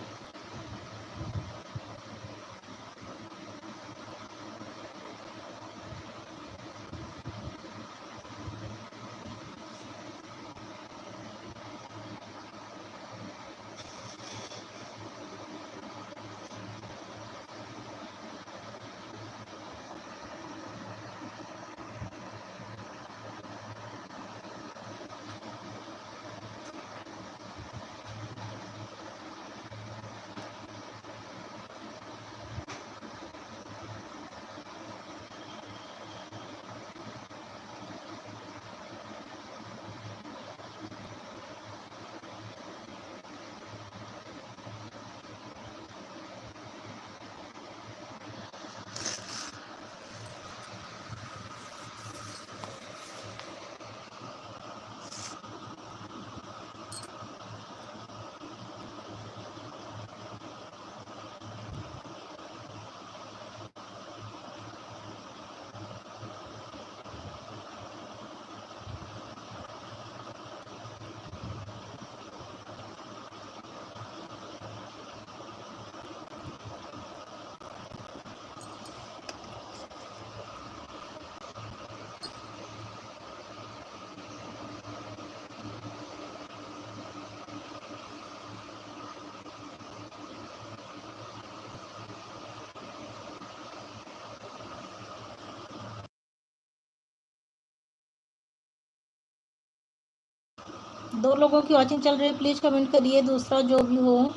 2 लोगों की वॉचिंग चल रही है, प्लीज़ कमेंट करिए, दूसरा जो भी हो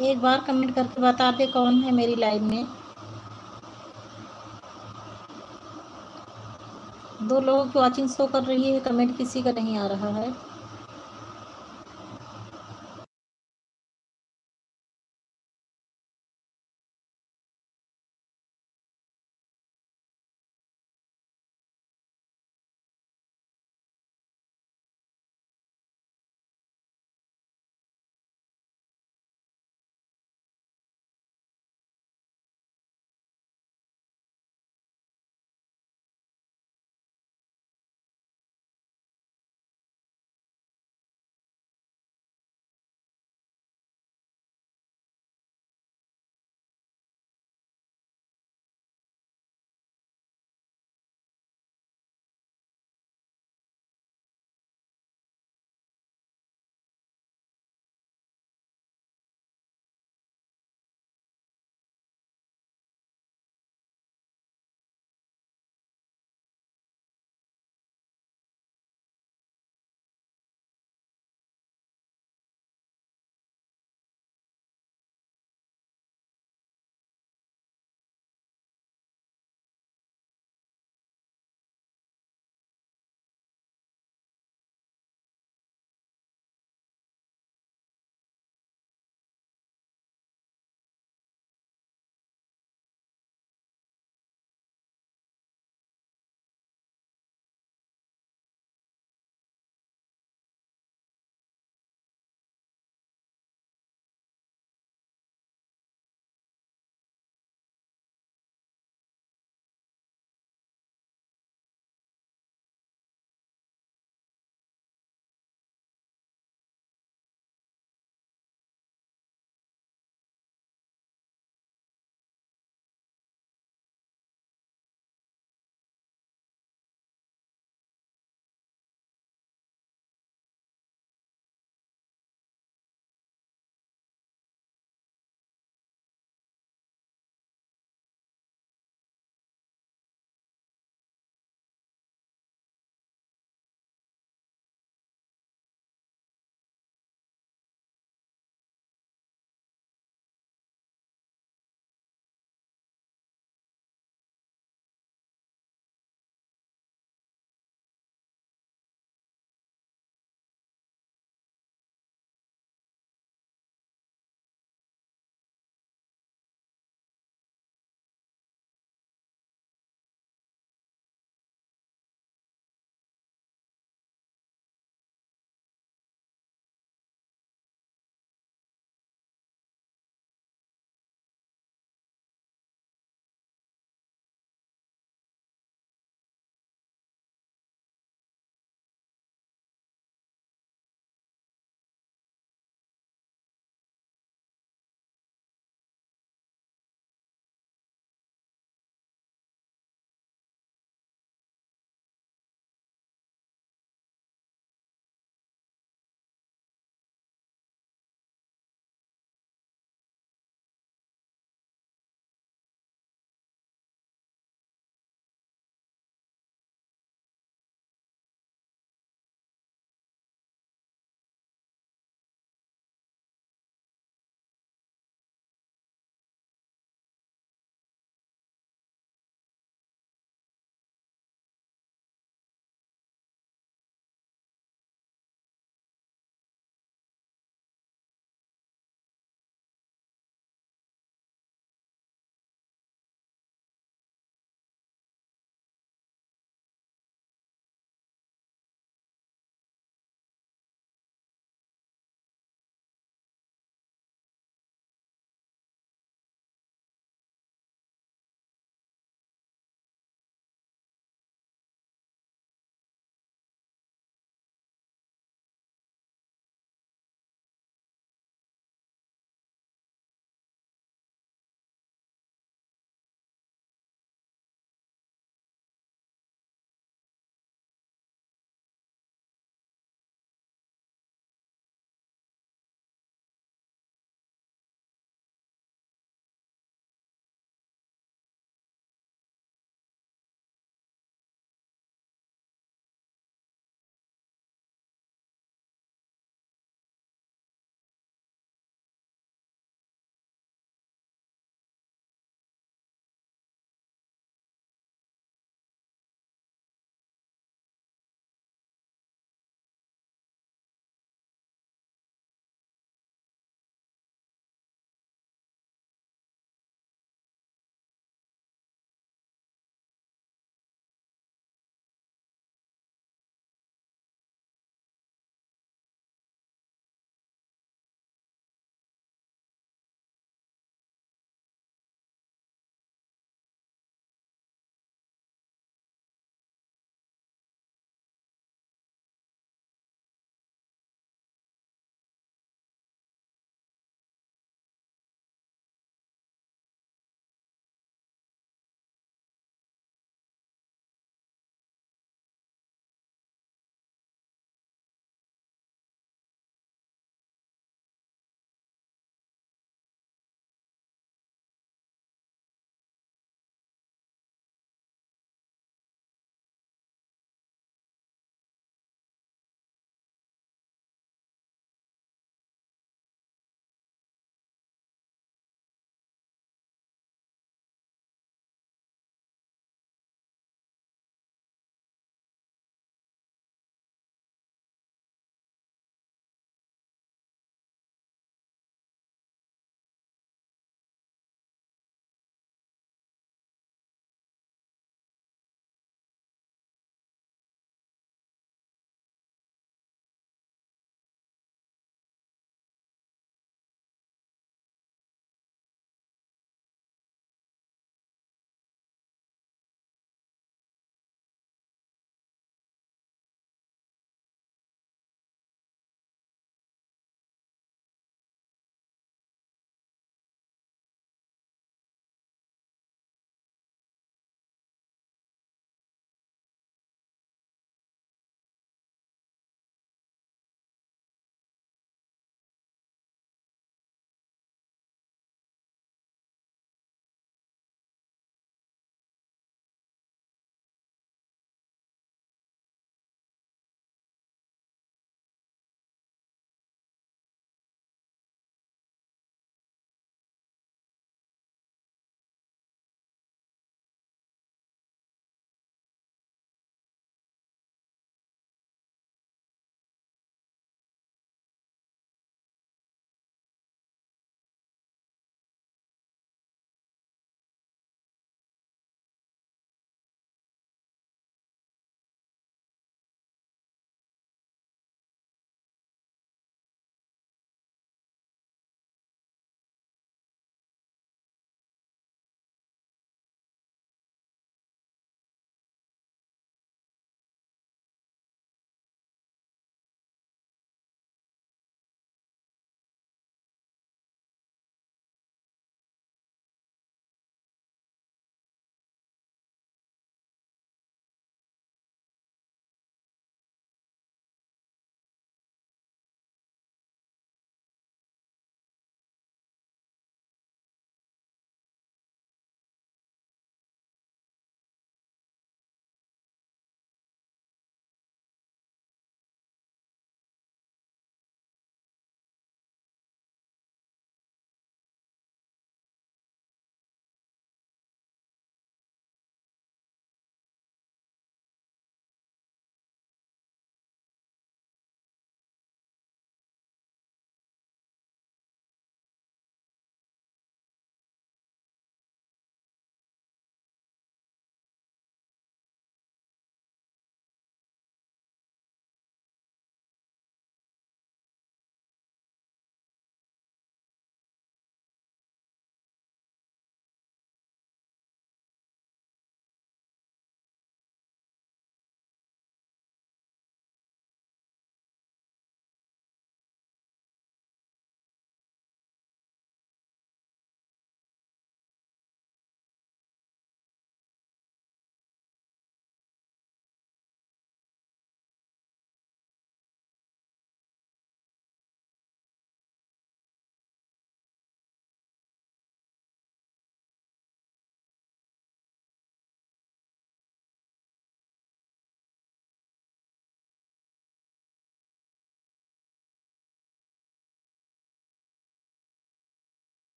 एक बार कमेंट करके बता दे कौन है मेरी लाइव में। 2 लोगों की वॉचिंग शो कर रही है, कमेंट किसी का नहीं आ रहा है।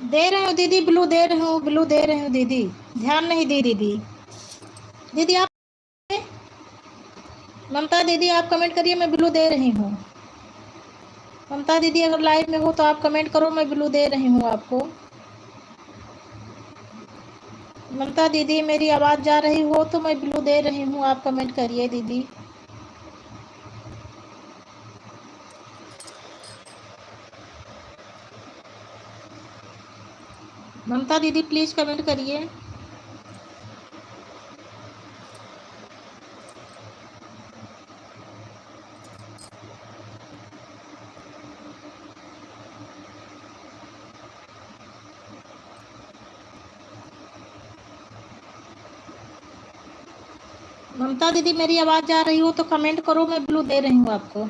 दे रही हूँ दीदी, ब्लू दे रही हूँ, ब्लू दे रही हूँ दीदी, ध्यान नहीं दी दीदी। दीदी आप, ममता दीदी आप कमेंट करिए, मैं ब्लू दे रही हूँ। ममता दीदी अगर लाइव में हो तो आप कमेंट करो, मैं ब्लू दे रही हूँ आपको। ममता दीदी मेरी आवाज़ जा रही हो तो मैं ब्लू दे रही हूँ, आप कमेंट करिए दीदी। ममता दीदी प्लीज़ कमेंट करिए। ममता दीदी मेरी आवाज़ जा रही हो तो कमेंट करो, मैं ब्लू दे रही हूँ आपको।